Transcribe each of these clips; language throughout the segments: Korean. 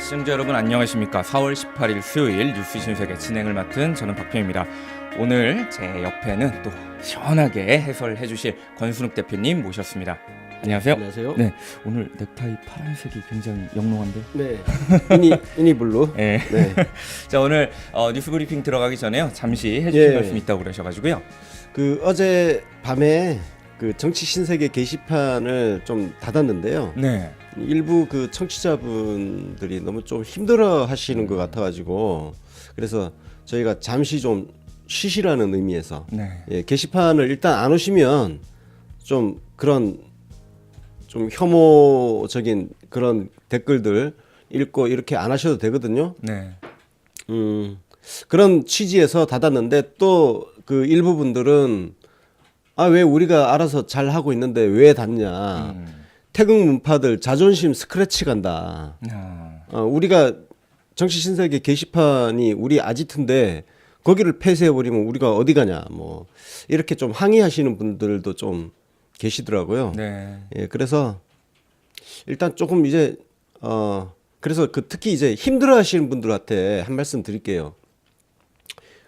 시청자 여러분 안녕하십니까. 4월 18일 수요일 뉴스 신세계 진행을 맡은 저는 박평입니다. 오늘 제 옆에는 또 시원하게 해설해 주실 권순욱 대표님 모셨습니다. 안녕하세요. 안녕하세요. 네, 오늘 넥타이 파란색이 굉장히 영롱한데. 네, 이니블루. 네. 네. 자, 오늘 뉴스 브리핑 들어가기 전에요. 잠시 해주실 말씀 있다고 그러셔가지고요. 그 어제 밤에 그 정치 신세계 게시판을 좀 닫았는데요. 네. 일부 그 청취자분들이 너무 좀 힘들어하시는 것 같아가지고 그래서 저희가 잠시 좀 쉬시라는 의미에서 네. 예, 게시판을 일단 안 오시면 좀 그런 좀 혐오적인 그런 댓글들 읽고 이렇게 안 하셔도 되거든요. 네. 그런 취지에서 닫았는데 또 그 일부 분들은 왜 우리가 알아서 잘 하고 있는데 왜 닫냐. 태극 문파들 자존심 스크래치 간다. 우리가 정치 신세계 게시판이 우리 아지트인데 거기를 폐쇄해 버리면 우리가 어디 가냐. 뭐 이렇게 좀 항의하시는 분들도 좀 계시더라고요. 네. 예, 그래서 일단 조금 이제 그래서 그 특히 이제 힘들어하시는 분들한테 한 말씀 드릴게요.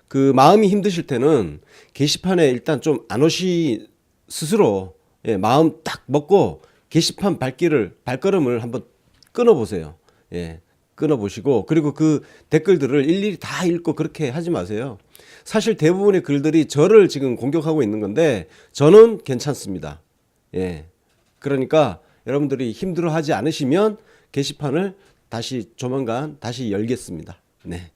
그 마음이 힘드실 때는 게시판에 일단 좀 안 오시 스스로 마음 딱 먹고 게시판 발걸음을 한번 끊어보세요. 예, 끊어보시고 그리고 그 댓글들을 일일이 다 읽고 그렇게 하지 마세요. 사실 대부분의 글들이 저를 지금 공격하고 있는 건데 저는 괜찮습니다. 예, 그러니까 여러분들이 힘들어하지 않으시면 게시판을 조만간 다시 열겠습니다. 네.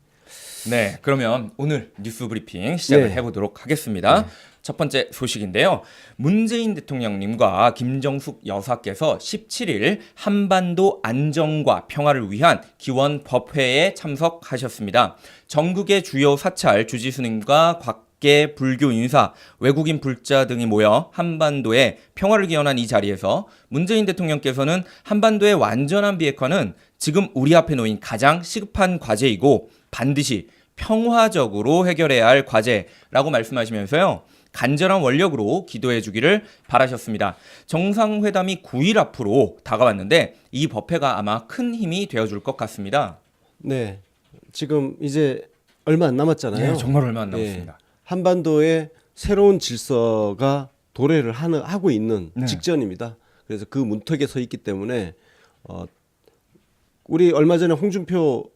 네, 그러면 오늘 뉴스 브리핑 시작을 해보도록 하겠습니다. 첫 번째 소식인데요. 문재인 대통령님과 김정숙 여사께서 17일 한반도 안정과 평화를 위한 기원 법회에 참석하셨습니다. 전국의 주요 사찰 주지스님과 곽계 불교 인사, 외국인 불자 등이 모여 한반도의 평화를 기원한 이 자리에서 문재인 대통령께서는 한반도의 완전한 비핵화는 지금 우리 앞에 놓인 가장 시급한 과제이고 반드시 평화적으로 해결해야 할 과제라고 말씀하시면서요. 간절한 원력으로 기도해 주기를 바라셨습니다. 정상회담이 9일 앞으로 다가왔는데 이 법회가 아마 큰 힘이 되어줄 것 같습니다. 네, 지금 이제 얼마 안 남았잖아요. 네, 정말 얼마 안 남았습니다. 한반도의 새로운 질서가 도래를 하고 있는 직전입니다. 그래서 그 문턱에 서 있기 때문에 우리 얼마 전에 홍준표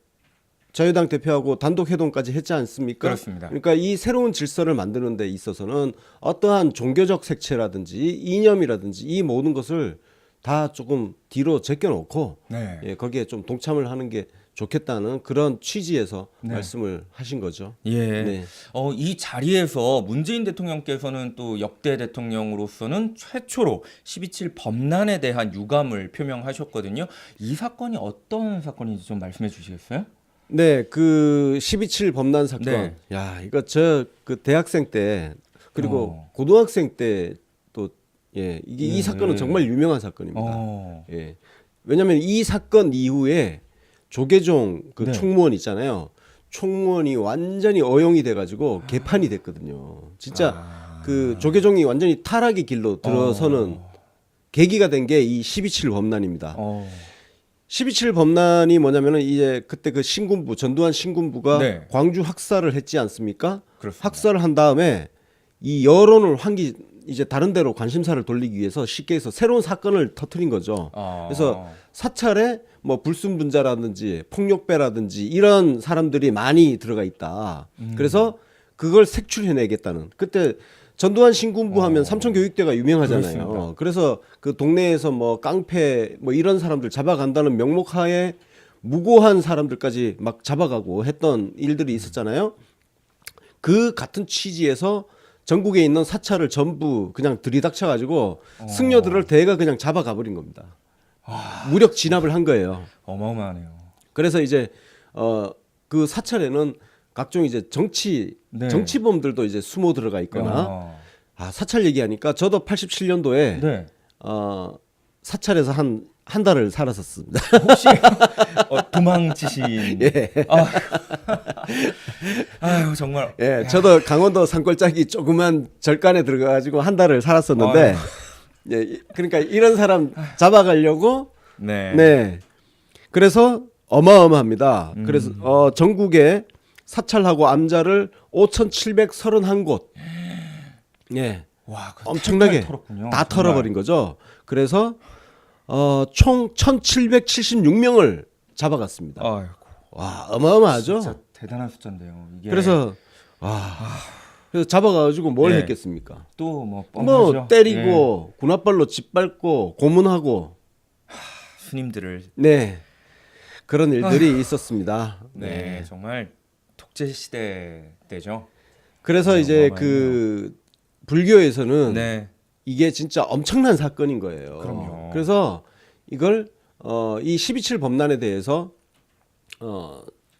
자유당 대표하고 단독 회동까지 했지 않습니까? 그렇습니다. 그러니까 이 새로운 질서를 만드는 데 있어서는 어떠한 종교적 색채라든지 이념이라든지 이 모든 것을 다 조금 뒤로 제껴놓고 거기에 좀 동참을 하는 게 좋겠다는 그런 취지에서 말씀을 하신 거죠. 예. 네. 이 자리에서 문재인 대통령께서는 또 역대 대통령으로서는 최초로 12.7 범란에 대한 유감을 표명하셨거든요. 이 사건이 어떤 사건인지 좀 말씀해 주시겠어요? 네, 그 12.7 범란 사건. 네. 야, 이거 그 대학생 때 그리고 고등학생 때 또 이 사건은 정말 유명한 사건입니다. 예. 왜냐하면 이 사건 이후에 조계종 그 총무원 있잖아요. 총무원이 완전히 어용이 돼가지고 개판이 됐거든요. 진짜 그 조계종이 완전히 타락의 길로 들어서는 계기가 된 게 이 12.7 범란입니다. 12.7 범란이 뭐냐면은 이제 그때 그 신군부 전두환 신군부가 광주 학살을 했지 않습니까? 그렇습니다. 학살을 한 다음에 이 여론을 이제 다른 데로 관심사를 돌리기 위해서 쉽게 해서 새로운 사건을 터뜨린 거죠. 그래서 사찰에 뭐 불순분자라든지 폭력배라든지 이런 사람들이 많이 들어가 있다. 그래서 그걸 색출해내겠다는. 그때 전두환 신군부 하면 삼천교육대가 유명하잖아요. 그렇습니다. 그래서 그 동네에서 뭐 깡패 뭐 이런 사람들 잡아간다는 명목하에 무고한 사람들까지 막 잡아가고 했던 일들이 있었잖아요. 그 같은 취지에서 전국에 있는 사찰을 전부 그냥 들이닥쳐가지고 승려들을 대가 그냥 잡아가 버린 겁니다. 무력 진압을 한 거예요. 어마어마하네요. 그래서 이제 그 사찰에는 각종 이제 정치범들도 이제 숨어 들어가 있거나 사찰 얘기하니까 저도 87년도에 사찰에서 한 달을 살았었습니다. 혹시 도망치신? 아유 정말. 저도 강원도 산골짜기 조그만 절간에 들어가가지고 한 달을 살았었는데, 그러니까 이런 사람 잡아가려고, 그래서 어마어마합니다. 그래서 전국에 사찰하고 암자를 5,731곳. 예. 와, 그 엄청나게 탈탈 털었군요. 다 정말. 털어버린 거죠. 그래서 총 1,776명을 잡아갔습니다. 아이고, 와, 어마어마하죠. 진짜 대단한 숫자인데요. 이게 그래서 그래서 잡아가지고 뭘 예. 했겠습니까? 또뭐 뻔하죠. 때리고 군홧발로 짓밟고 고문하고 스님들을 네 그런 일들이 있었습니다. 네, 정말 독재 시대 때죠. 그래서 네, 이제 어마어마해요. 그 불교에서는 네, 이게 진짜 엄청난 사건인 거예요. 그럼요. 그래서 이걸 이 12.7 범란에 대해서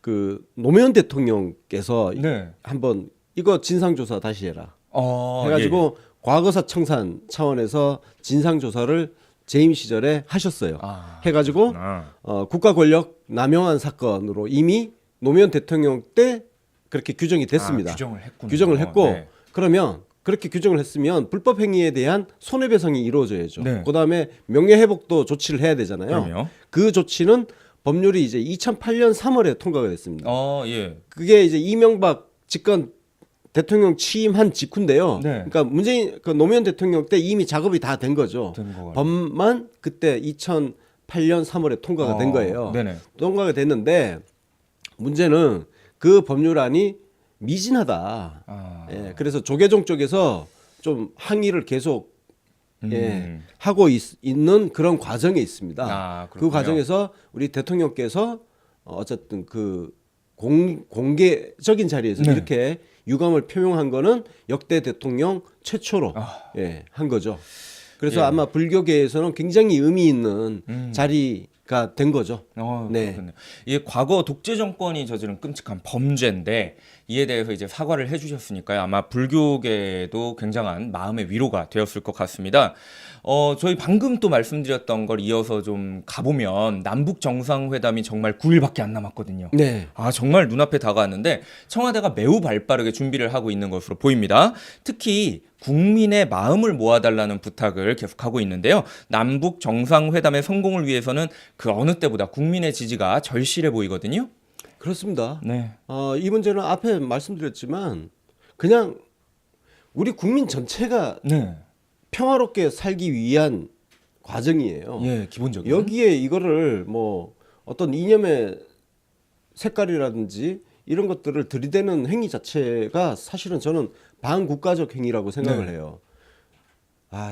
그 노무현 대통령께서 네. 한번 이거 진상조사 다시 해라 예. 해가지고 과거사 청산 차원에서 진상조사를 재임 시절에 하셨어요. 해가지고 국가 권력 남용한 사건으로 이미 노무현 대통령 때 그렇게 규정이 됐습니다. 규정을 했군요. 규정을 했고 네. 그러면 그렇게 규정을 했으면 불법 행위에 대한 손해배상이 이루어져야죠. 네. 그다음에 명예회복도 조치를 해야 되잖아요. 그럼요. 그 조치는 법률이 이제 2008년 3월에 통과가 됐습니다. 예. 그게 이제 이명박 집권 대통령 취임한 직후인데요. 네. 그러니까 문재인 그 노무현 대통령 때 이미 작업이 다 된 거죠. 된 거가. 법만 그때 2008년 3월에 통과가 된 거예요. 네네. 통과가 됐는데 문제는 그 법률안이 미진하다. 예, 그래서 조계종 쪽에서 좀 항의를 계속 하고 있는 그런 과정에 있습니다. 그 그렇군요. 과정에서 우리 대통령께서 어쨌든 그 공개적인 자리에서 네. 이렇게 유감을 표명한 거는 역대 대통령 최초로 한 거죠. 그래서 아마 불교계에서는 굉장히 의미 있는 자리가 된 거죠. 네. 그렇군요. 이게 과거 독재 정권이 저지른 끔찍한 범죄인데 이에 대해서 이제 사과를 해주셨으니까요. 아마 불교계도 굉장한 마음의 위로가 되었을 것 같습니다. 저희 방금 또 말씀드렸던 걸 이어서 좀 가보면 남북 정상회담이 정말 9일밖에 안 남았거든요. 네. 정말 눈앞에 다가왔는데 청와대가 매우 발빠르게 준비를 하고 있는 것으로 보입니다. 특히 국민의 마음을 모아달라는 부탁을 계속하고 있는데요. 남북 정상회담의 성공을 위해서는 그 어느 때보다 국민의 지지가 절실해 보이거든요. 그렇습니다. 네. 이 문제는 앞에 말씀드렸지만 그냥 우리 국민 전체가 네. 평화롭게 살기 위한 과정이에요. 예, 기본적으로. 여기에 이거를 뭐 어떤 이념의 색깔이라든지 이런 것들을 들이대는 행위 자체가 사실은 저는 반국가적 행위라고 생각을 해요.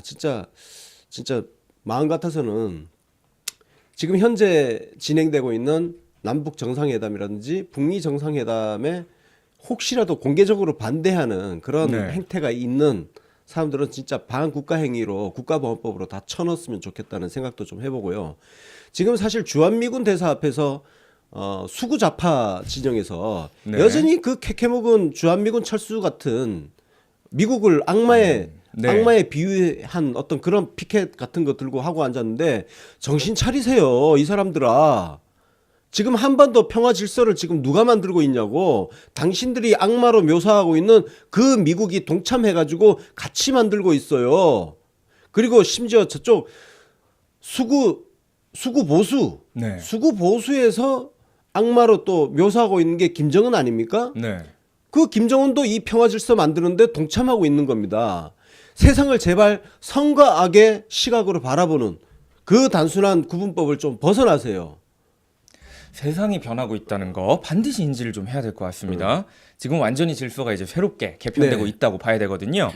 진짜 마음 같아서는 지금 현재 진행되고 있는 남북 정상회담이라든지 북미 정상회담에 혹시라도 공개적으로 반대하는 그런 행태가 있는 사람들은 진짜 반국가 행위로 국가보안법으로 다 쳐넣었으면 좋겠다는 생각도 좀 해보고요. 지금 사실 주한미군 대사 앞에서 수구 좌파 진영에서 여전히 그 캐캐묵은 주한미군 철수 같은 미국을 악마에 비유한 어떤 그런 피켓 같은 거 들고 하고 앉았는데 정신 차리세요, 이 사람들아. 지금 한반도 평화 질서를 지금 누가 만들고 있냐고. 당신들이 악마로 묘사하고 있는 그 미국이 동참해가지고 같이 만들고 있어요. 그리고 심지어 저쪽 수구 보수, 수구 보수에서 악마로 또 묘사하고 있는 게 김정은 아닙니까? 그 김정은도 이 평화 질서 만드는데 동참하고 있는 겁니다. 세상을 제발 선과 악의 시각으로 바라보는 그 단순한 구분법을 좀 벗어나세요. 세상이 변하고 있다는 거 반드시 인지를 좀 해야 될 것 같습니다. 지금 완전히 질서가 이제 새롭게 개편되고 있다고 봐야 되거든요.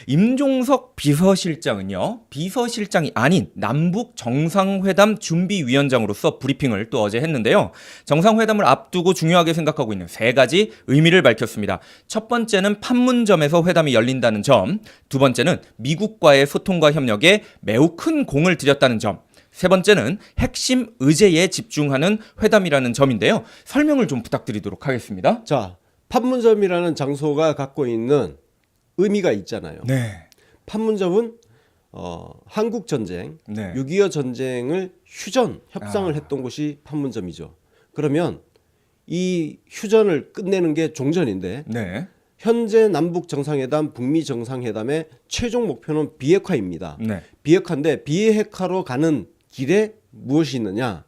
임종석 비서실장은요, 비서실장이 아닌 남북 정상회담 준비위원장으로서 브리핑을 또 어제 했는데요. 정상회담을 앞두고 중요하게 생각하고 있는 3가지 의미를 밝혔습니다. 첫 번째는 판문점에서 회담이 열린다는 점, 두 번째는 미국과의 소통과 협력에 매우 큰 공을 들였다는 점, 세 번째는 핵심 의제에 집중하는 회담이라는 점인데요. 설명을 좀 부탁드리도록 하겠습니다. 자, 판문점이라는 장소가 갖고 있는 의미가 있잖아요. 판문점은 한국 전쟁, 6.25 전쟁을 협상을 했던 곳이 판문점이죠. 그러면 이 휴전을 끝내는 게 종전인데 현재 남북 정상회담, 북미 정상회담의 최종 목표는 비핵화입니다. 비핵화인데 비핵화로 가는 길에 무엇이 있느냐?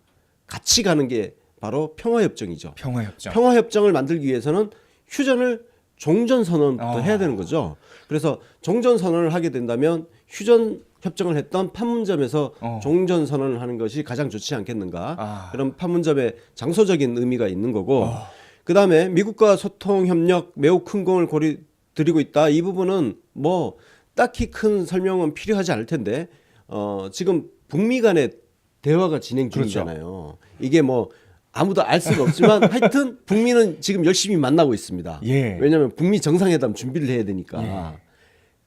같이 가는 게 바로 평화협정이죠. 평화협정. 평화협정을 만들기 위해서는 휴전을 종전선언부터 해야 되는 거죠. 그래서 종전선언을 하게 된다면 휴전협정을 했던 판문점에서 종전선언을 하는 것이 가장 좋지 않겠는가. 그럼 판문점에 장소적인 의미가 있는 거고 그다음에 미국과 소통 협력 매우 큰 공을 들이고 있다. 이 부분은 뭐 딱히 큰 설명은 필요하지 않을 텐데 지금 북미 간의 대화가 진행 중이잖아요. 이게 뭐 아무도 알 수가 없지만 하여튼 북미는 지금 열심히 만나고 있습니다. 예. 왜냐하면 북미 정상회담 준비를 해야 되니까.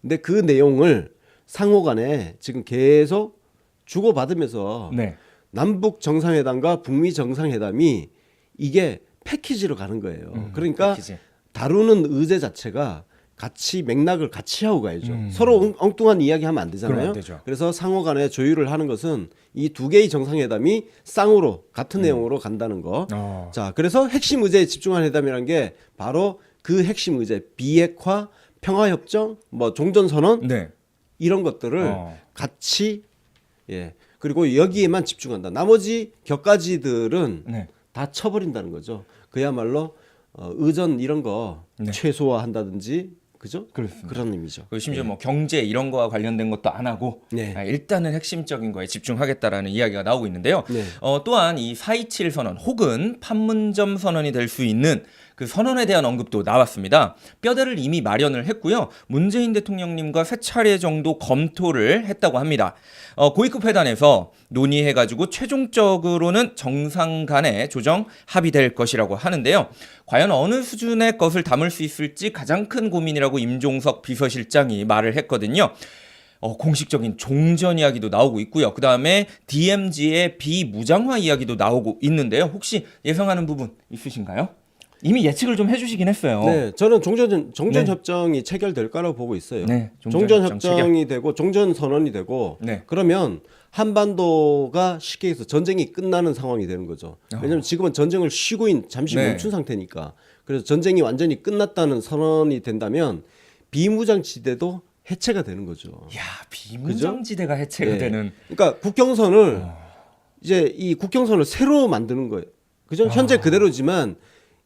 근데 그 내용을 상호간에 지금 계속 주고받으면서 네. 남북 정상회담과 북미 정상회담이 이게 패키지로 가는 거예요. 그러니까 패키지. 다루는 의제 자체가 같이 맥락을 같이 하고 가야죠. 서로 엉뚱한 이야기 하면 안 그러면 되잖아요. 안 되죠. 그래서 상호간에 조율을 하는 것은 이 두 개의 정상회담이 쌍으로 같은 내용으로 간다는 거. 자, 그래서 핵심 의제에 집중한 회담이라는 게 바로 그 핵심 의제 비핵화, 평화협정, 뭐 종전선언 네. 이런 것들을 같이 그리고 여기에만 집중한다. 나머지 격가지들은 네. 다 쳐버린다는 거죠. 그야말로 의전 이런 거 최소화한다든지 그죠? 그렇습니다. 그런 의미죠. 그리고 심지어 뭐 경제 이런 거와 관련된 것도 안 하고 네. 일단은 핵심적인 거에 집중하겠다라는 이야기가 나오고 있는데요. 네. 또한 이 4.27 선언 혹은 판문점 선언이 될 수 있는 그 선언에 대한 언급도 나왔습니다. 뼈대를 이미 마련을 했고요. 문재인 대통령님과 3차례 정도 검토를 했다고 합니다. 고위급 회담에서 논의해가지고 최종적으로는 정상 간의 조정 합의될 것이라고 하는데요. 과연 어느 수준의 것을 담을 수 있을지 가장 큰 고민이라고 임종석 비서실장이 말을 했거든요. 공식적인 종전 이야기도 나오고 있고요. 그 다음에 DMZ의 비무장화 이야기도 나오고 있는데요. 혹시 예상하는 부분 있으신가요? 이미 예측을 좀 해주시긴 했어요. 네, 저는 종전 협정이 체결될 거라고 보고 있어요. 네, 종전 협정이 되고 종전 선언이 되고 네. 그러면 한반도가 쉽게 해서 전쟁이 끝나는 상황이 되는 거죠. 왜냐하면 지금은 전쟁을 잠시 네. 멈춘 상태니까. 그래서 전쟁이 완전히 끝났다는 선언이 된다면 비무장지대도 해체가 되는 거죠. 야, 비무장지대가 해체가 네. 되는. 그러니까 국경선을 이제 이 국경선을 새로 만드는 거예요. 그죠? 현재 그대로지만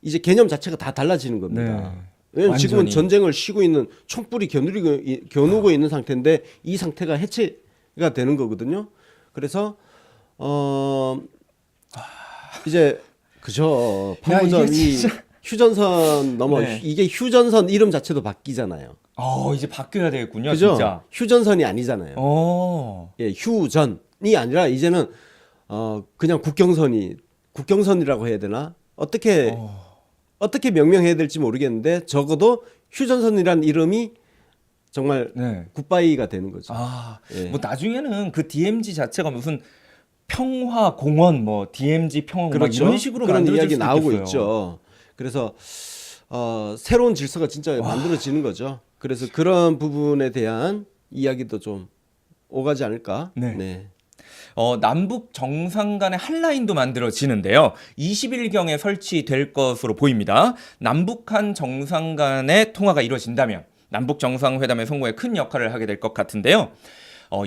이제 개념 자체가 다 달라지는 겁니다. 네. 왜냐면 지금은 완전히. 전쟁을 쉬고 있는 총불이 겨누고 있는 상태인데 이 상태가 해체가 되는 거거든요. 그래서 이제 그죠. 판문점 이게 이 진짜. 휴전선 넘어 네. 이게 휴전선 이름 자체도 바뀌잖아요. 이제 바뀌어야 되겠군요. 그죠? 진짜. 휴전선이 아니잖아요. 예. 휴전이 아니라 이제는 그냥 국경선이라고 해야 되나? 어떻게 명명해야 될지 모르겠는데 적어도 휴전선이란 이름이 정말 네. 굿바이가 되는 거죠. 예. 뭐 나중에는 그 DMZ 자체가 무슨 평화 공원 뭐 DMZ 평화 공원 그렇죠. 이런 식으로 그런 만들어질 이야기 수도 나오고 있겠어요. 있죠. 그래서 새로운 질서가 진짜 만들어지는 거죠. 그래서 그런 부분에 대한 이야기도 좀 오가지 않을까. 네. 남북 정상 간의 한라인도 만들어지는데요. 20일경에 설치될 것으로 보입니다. 남북한 정상 간의 통화가 이루어진다면 남북 정상회담의 성공에 큰 역할을 하게 될 것 같은데요.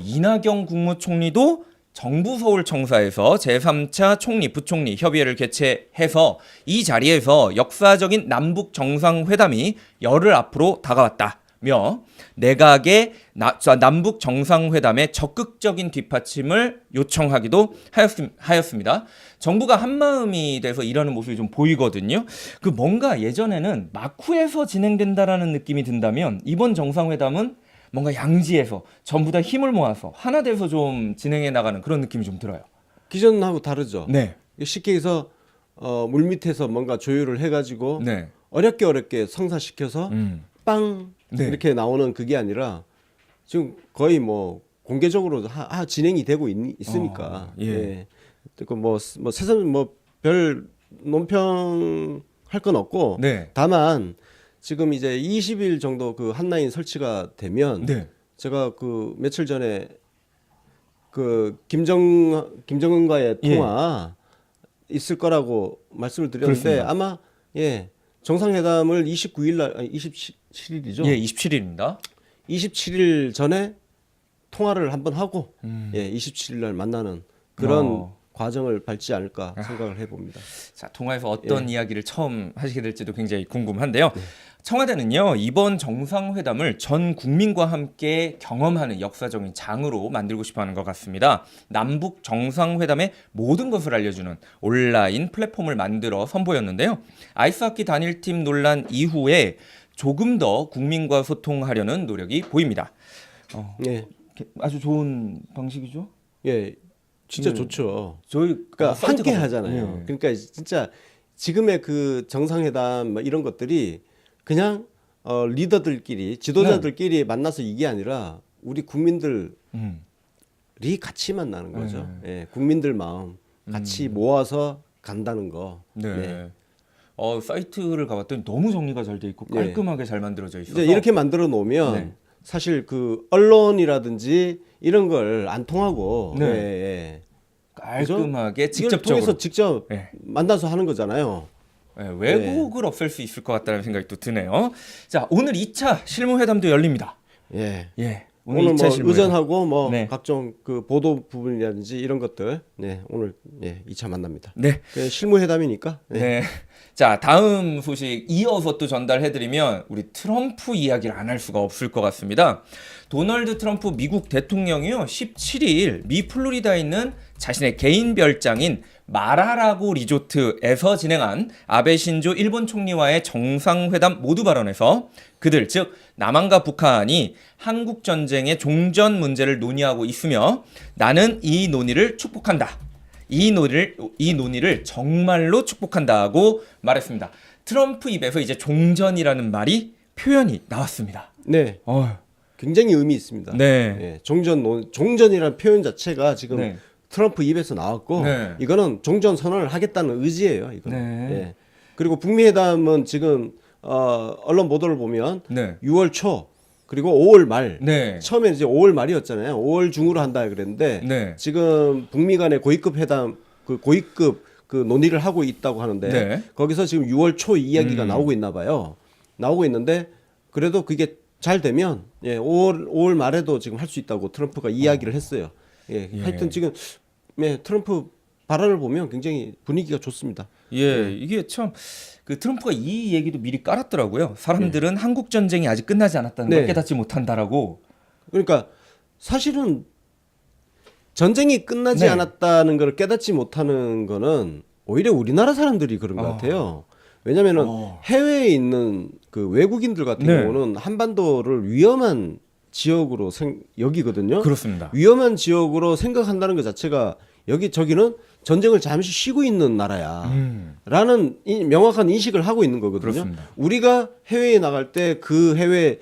이낙연 국무총리도 정부 서울청사에서 제3차 총리, 부총리 협의회를 개최해서 이 자리에서 역사적인 남북 정상회담이 열흘 앞으로 다가왔다며 내각의 남북 정상회담의 적극적인 뒷받침을 요청하기도 하였습니다. 정부가 한마음이 돼서 일하는 모습이 좀 보이거든요. 그 뭔가 예전에는 막후에서 진행된다라는 느낌이 든다면 이번 정상회담은 뭔가 양지에서 전부 다 힘을 모아서 하나 돼서 좀 진행해 나가는 그런 느낌이 좀 들어요. 기존하고 다르죠. 네. 쉽게 해서 물밑에서 뭔가 조율을 해가지고 네. 어렵게 성사시켜서 빵 네. 이렇게 나오는 그게 아니라 지금 거의 뭐 공개적으로 진행이 되고 있으니까. 예. 그리고 뭐 세상 별 논평 할 건 없고 네. 다만 지금 이제 20일 정도 그 한라인 설치가 되면 네. 제가 그 며칠 전에 그 김정은과의 예. 통화 있을 거라고 말씀을 드렸는데 그렇습니다. 아마 정상회담을 29일 날 27일이죠. 예, 27일입니다. 27일 전에 통화를 한번 하고 27일 날 만나는 그런 과정을 밟지 않을까 생각을 해봅니다. 자, 통화에서 어떤 이야기를 처음 하시게 될지도 굉장히 궁금한데요. 청와대는요, 이번 정상회담을 전 국민과 함께 경험하는 역사적인 장으로 만들고 싶어 하는 것 같습니다. 남북 정상회담의 모든 것을 알려주는 온라인 플랫폼을 만들어 선보였는데요. 아이스하키 단일팀 논란 이후에 조금 더 국민과 소통하려는 노력이 보입니다. 예, 아주 좋은 방식이죠? 예, 진짜 네. 좋죠. 저희 그러니까 사이트가 함께 하잖아요. 예. 그러니까 진짜 지금의 그 정상회담 뭐 이런 것들이 그냥 리더들끼리 지도자들끼리 만나서 이게 아니라 우리 국민들이 음. 같이 만나는 거죠. 예, 국민들 마음 같이 모아서 간다는 거. 네. 예. 사이트를 가봤더니 너무 정리가 잘 돼 있고 네. 깔끔하게 잘 만들어져 있어서 이제 이렇게 만들어 놓으면 네. 사실 그 언론이라든지 이런 걸 안 통하고 네. 예, 예. 깔끔하게 이걸 직접적으로 통해서 직접 네. 만나서 하는 거잖아요. 왜곡을 없앨 수 있을 것 같다는 생각이 또 드네요. 자, 오늘 2차 실무회담도 열립니다. 예. 예. 오늘 2차 뭐 실무회담. 의전하고 뭐 네. 각종 그 보도 부분이라든지 이런 것들 오늘 2차 만납니다. 네. 그 실무회담이니까. 네. 자, 다음 소식 이어서 또 전달해드리면 우리 트럼프 이야기를 안 할 수가 없을 것 같습니다. 도널드 트럼프 미국 대통령이요 17일 미 플로리다에 있는 자신의 개인 별장인 마라라고 리조트에서 진행한 아베 신조 일본 총리와의 정상회담 모두 발언에서 그들 즉 남한과 북한이 한국 전쟁의 종전 문제를 논의하고 있으며 나는 이 논의를 축복한다. 이 논의를 정말로 축복한다고 말했습니다. 트럼프 입에서 이제 종전이라는 말이 표현이 나왔습니다. 네. 굉장히 의미 있습니다. 네. 예, 종전이라는 표현 자체가 지금 네. 트럼프 입에서 나왔고 네. 이거는 종전 선언을 하겠다는 의지예요. 이거는. 네. 예. 그리고 북미 회담은 지금 언론 보도를 보면 네. 6월 초 그리고 5월 말 네. 처음에 이제 5월 말이었잖아요. 5월 중으로 한다 그랬는데 네. 지금 북미 간의 고위급 회담 그 고위급 그 논의를 하고 있다고 하는데 네. 거기서 지금 6월 초 이야기가 나오고 있나 봐요. 나오고 있는데 그래도 그게 잘 되면 5월 말에도 지금 할 수 있다고 트럼프가 이야기를 했어요. 하여튼 지금 트럼프 발언을 보면 굉장히 분위기가 좋습니다. 이게 참 그 트럼프가 이 얘기도 미리 깔았더라고요. 사람들은 한국 전쟁이 아직 끝나지 않았다는 걸 네. 깨닫지 못한다라고. 그러니까 사실은 전쟁이 끝나지 네. 않았다는 걸 깨닫지 못하는 거는 오히려 우리나라 사람들이 그런 것 같아요. 왜냐면은 해외에 있는 그 외국인들 같은 네. 경우는 한반도를 위험한 지역으로 여기거든요. 그렇습니다. 위험한 지역으로 생각한다는 것 자체가 저기는 전쟁을 잠시 쉬고 있는 나라야. 라는 명확한 인식을 하고 있는 거거든요. 그렇습니다. 우리가 해외에 나갈 때 그 해외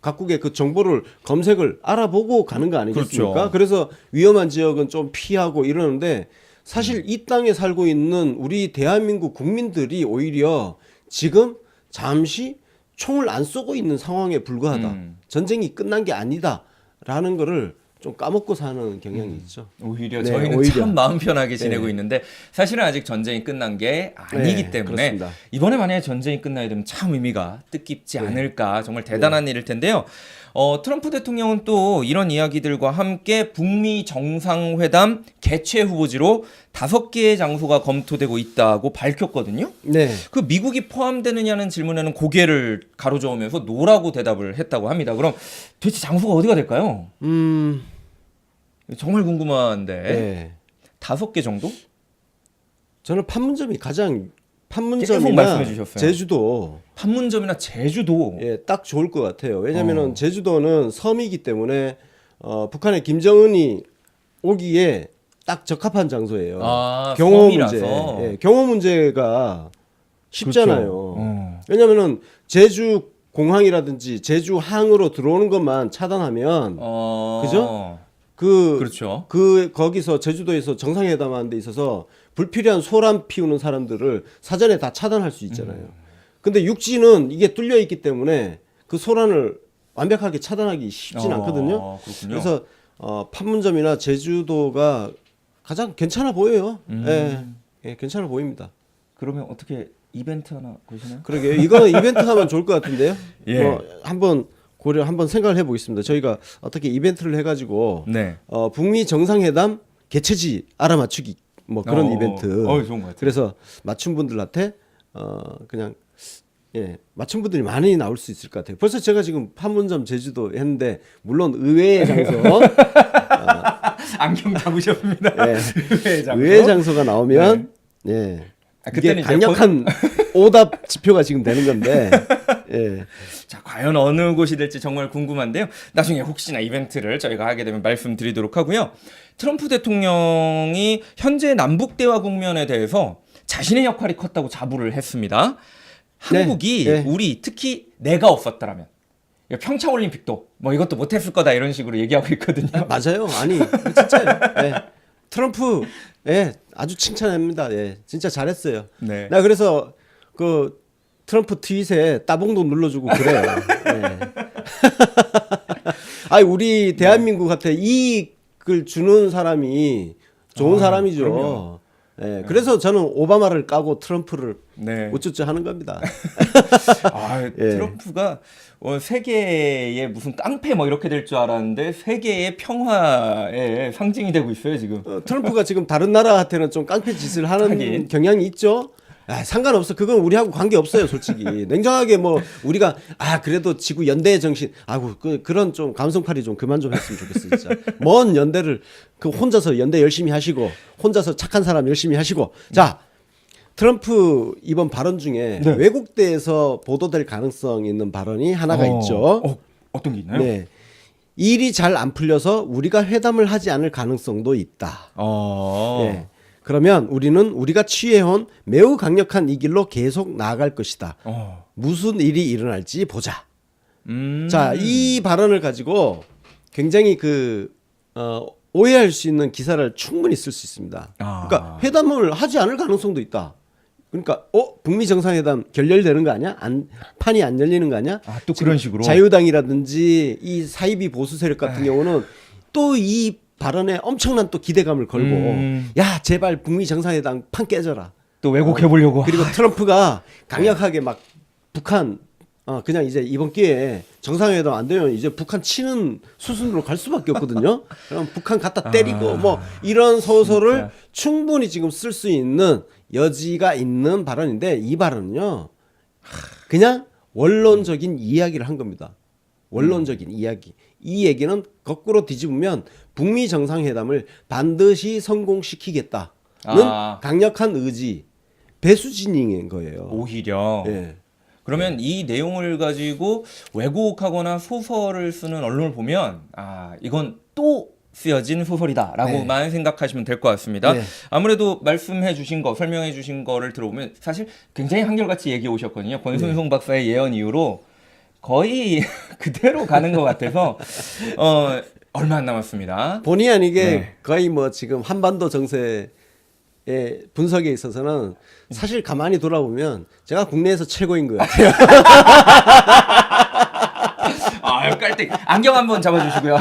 각국의 그 정보를 검색을 알아보고 가는 거 아니겠습니까? 그렇죠. 그래서 위험한 지역은 좀 피하고 이러는데 사실 이 땅에 살고 있는 우리 대한민국 국민들이 오히려 지금 잠시 총을 안 쏘고 있는 상황에 불과하다. 전쟁이 끝난 게 아니다라는 거를 좀 까먹고 사는 경향이 있죠. 오히려 네, 저희는 오히려. 참 마음 편하게 지내고 네. 있는데 사실은 아직 전쟁이 끝난 게 아니기 네, 때문에 그렇습니다. 이번에 만약에 전쟁이 끝나야 되면 참 의미가 뜻깊지 네. 않을까 정말 대단한 일일 텐데요. 트럼프 대통령은 또 이런 이야기들과 함께 북미 정상회담 개최 후보지로 5개의 장소가 검토되고 있다고 밝혔거든요. 네. 그 미국이 포함되느냐는 질문에는 고개를 가로저으면서 노라고 대답을 했다고 합니다. 그럼 도대체 장소가 어디가 될까요? 정말 궁금한데 네. 5개 정도? 저는 판문점이 가장 계속 판문점이나 말씀해 주셨어요. 제주도 판문점이나 제주도. 딱 좋을 것 같아요. 왜냐하면은 제주도는 섬이기 때문에 북한의 김정은이 오기에 딱 적합한 장소예요. 경호 섬이라서. 문제, 경호 문제가 쉽잖아요. 그렇죠. 왜냐하면은 제주 공항이라든지 제주 항으로 들어오는 것만 차단하면 그죠? 그렇죠. 거기서 제주도에서 정상회담하는 데 있어서 불필요한 소란 피우는 사람들을 사전에 다 차단할 수 있잖아요. 근데 육지는 이게 뚫려 있기 때문에 그 소란을 완벽하게 차단하기 쉽진 않거든요. 그렇군요. 그래서 판문점이나 제주도가 가장 괜찮아 보여요. 예, 괜찮아 보입니다. 그러면 어떻게 이벤트 하나 보시나요? 그러게요. 이거는 이벤트 하면 좋을 것 같은데요. 예. 한번 생각을 해보겠습니다. 저희가 어떻게 이벤트를 해가지고 네. 북미 정상회담 개최지 알아맞추기 뭐 그런 이벤트. 좋은 것 같아요. 그래서 맞춘 분들한테 그냥 맞춘 분들이 많이 나올 수 있을 것 같아요. 벌써 제가 지금 판문점 제주도 했는데 물론 의외의 장소, 안경 잡으셨습니다. 의외의 장소. 의외의 장소가 나오면 이게 그때는 강력한 오답 지표가 지금 되는 건데. 자, 과연 어느 곳이 될지 정말 궁금한데요. 나중에 혹시나 이벤트를 저희가 하게 되면 말씀드리도록 하고요. 트럼프 대통령이 현재 남북 대화 국면에 대해서 자신의 역할이 컸다고 자부를 했습니다. 한국이 우리 특히 내가 없었더라면 평창 올림픽도 뭐 이것도 못했을 거다 이런 식으로 얘기하고 있거든요. 맞아요. 아니 진짜요. 트럼프 아주 칭찬합니다. 진짜 잘했어요. 네. 나 그래서 그 트럼프 트윗에 따봉도 눌러주고 그래요. 아니 우리 대한민국한테 이익을 주는 사람이 좋은 사람이죠. 그래서 저는 오바마를 까고 트럼프를 우쭈쭈 하는 겁니다. 트럼프가 세계의 무슨 깡패 뭐 이렇게 될 줄 알았는데 세계의 평화의 상징이 되고 있어요 지금. 트럼프가 지금 다른 나라한테는 좀 깡패 짓을 하는 경향이 있죠. 상관없어. 그건 우리하고 관계 없어요, 솔직히. 냉정하게 뭐 우리가 그래도 지구 연대의 정신, 그런 좀 감성팔이 좀 그만 좀 했으면 좋겠어, 진짜. 먼 연대를 혼자서 연대 열심히 하시고, 혼자서 착한 사람 열심히 하시고. 자, 트럼프 이번 발언 중에 왜곡돼서 보도될 가능성 있는 발언이 하나가 있죠. 어떤 게 있나요? 일이 잘 안 풀려서 우리가 회담을 하지 않을 가능성도 있다. 그러면 우리는 우리가 취해온 매우 강력한 이 길로 계속 나아갈 것이다. 무슨 일이 일어날지 보자. 자, 이 발언을 가지고 굉장히 오해할 수 있는 기사를 충분히 쓸 수 있습니다. 그러니까 회담을 하지 않을 가능성도 있다. 그러니까 북미 정상회담 결렬되는 거 아니야? 판이 안 열리는 거 아니야? 또 그런 식으로 자유당이라든지 이 사이비 보수 세력 같은 경우는 또 이 발언에 엄청난 또 기대감을 걸고 야 제발 북미 정상회담 판 깨져라. 또 왜곡해 보려고. 그리고 트럼프가 강력하게 막 북한 그냥 이제 이번 기회에 정상회담 안 되면 이제 북한 치는 수순으로 갈 수밖에 없거든요. 그럼 북한 갖다 때리고 뭐 이런 소설을 진짜. 충분히 지금 쓸 수 있는 여지가 있는 발언인데 이 발언은요 그냥 원론적인 이야기를 한 겁니다. 원론적인 이야기. 이 얘기는 거꾸로 뒤집으면 북미 정상회담을 반드시 성공시키겠다는 강력한 의지, 배수진인 거예요. 오히려. 그러면 이 내용을 가지고 왜곡하거나 소설을 쓰는 언론을 보면 이건 또 쓰여진 소설이다라고만 생각하시면 될 것 같습니다. 아무래도 말씀해 주신 거, 설명해 주신 거를 들어보면 사실 굉장히 한결같이 얘기해 오셨거든요. 권순송 박사의 예언 이후로 거의 그대로 가는 것 같아서 얼마 안 남았습니다. 본의 아니게 거의 뭐 지금 한반도 정세의 분석에 있어서는 사실 가만히 돌아보면 제가 국내에서 최고인 것 같아요. 깔때 안경 한번 잡아주시고요.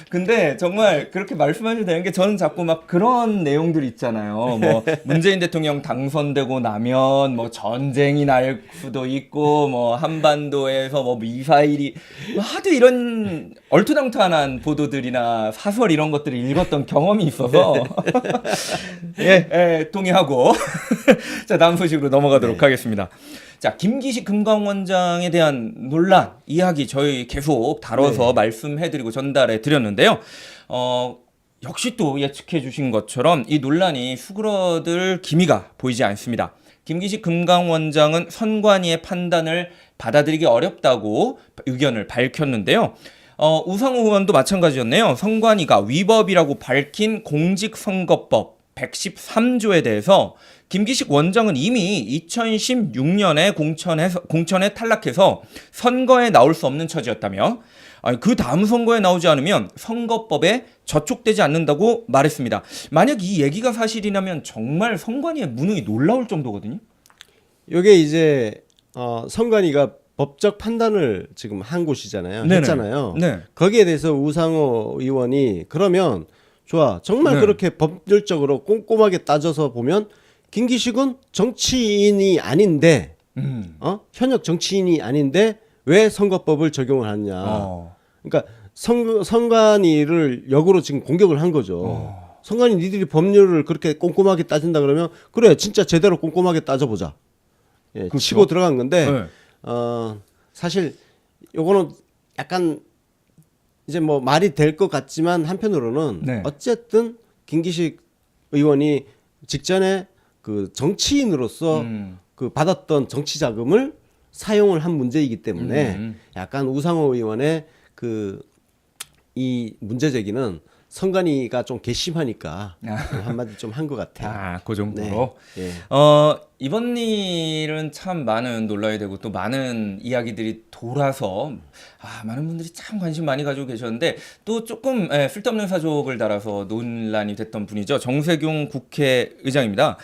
근데 정말 그렇게 말씀하셔도 되는 게 저는 자꾸 막 그런 내용들 있잖아요. 뭐 문재인 대통령 당선되고 나면 뭐 전쟁이 날 수도 있고 뭐 한반도에서 뭐 미사일이 하도 이런 얼토당토한 보도들이나 사설 이런 것들을 읽었던 경험이 있어서 동의하고 자 다음 소식으로 넘어가도록 하겠습니다. 자, 김기식 금감원장에 대한 논란 이야기 저희 계속 다뤄서 말씀해드리고 전달해 드렸는데요. 역시 또 예측해 주신 것처럼 이 논란이 수그러들 기미가 보이지 않습니다. 김기식 금감원장은 선관위의 판단을 받아들이기 어렵다고 의견을 밝혔는데요. 우상호 의원도 마찬가지였네요. 선관위가 위법이라고 밝힌 공직선거법 113조에 대해서 김기식 원장은 이미 2016년에 공천에 탈락해서 선거에 나올 수 없는 처지였다며 그 다음 선거에 나오지 않으면 선거법에 저촉되지 않는다고 말했습니다. 만약 이 얘기가 사실이라면 정말 선관위의 무능이 놀라울 정도거든요. 이게 이제 선관위가 법적 판단을 지금 한 곳이잖아요. 했잖아요. 거기에 대해서 우상호 의원이 그러면 좋아. 정말 그렇게 법률적으로 꼼꼼하게 따져서 보면 김기식은 정치인이 아닌데 현역 정치인이 아닌데 왜 선거법을 적용을 하느냐. 그러니까 선관위를 역으로 지금 공격을 한 거죠. 선관위 니들이 법률을 그렇게 꼼꼼하게 따진다 그러면 그래 진짜 제대로 꼼꼼하게 따져보자. 예, 그렇죠. 치고 들어간 건데 네. 사실 요거는 약간 이제 뭐 말이 될 것 같지만 한편으로는 네. 어쨌든 김기식 의원이 직전에 그 정치인으로서 그 받았던 정치 자금을 사용을 한 문제이기 때문에 약간 우상호 의원의 그 이 문제 제기는 선관위가 좀 괘씸하니까 한마디 좀 한 것 같아요. 아, 그 정도로. 네. 예. 이번 일은 참 많은 논란이 되고 또 많은 이야기들이 돌아서 많은 분들이 참 관심 많이 가지고 계셨는데 또 조금 쓸데없는 사족을 달아서 논란이 됐던 분이죠. 정세균 국회의장입니다.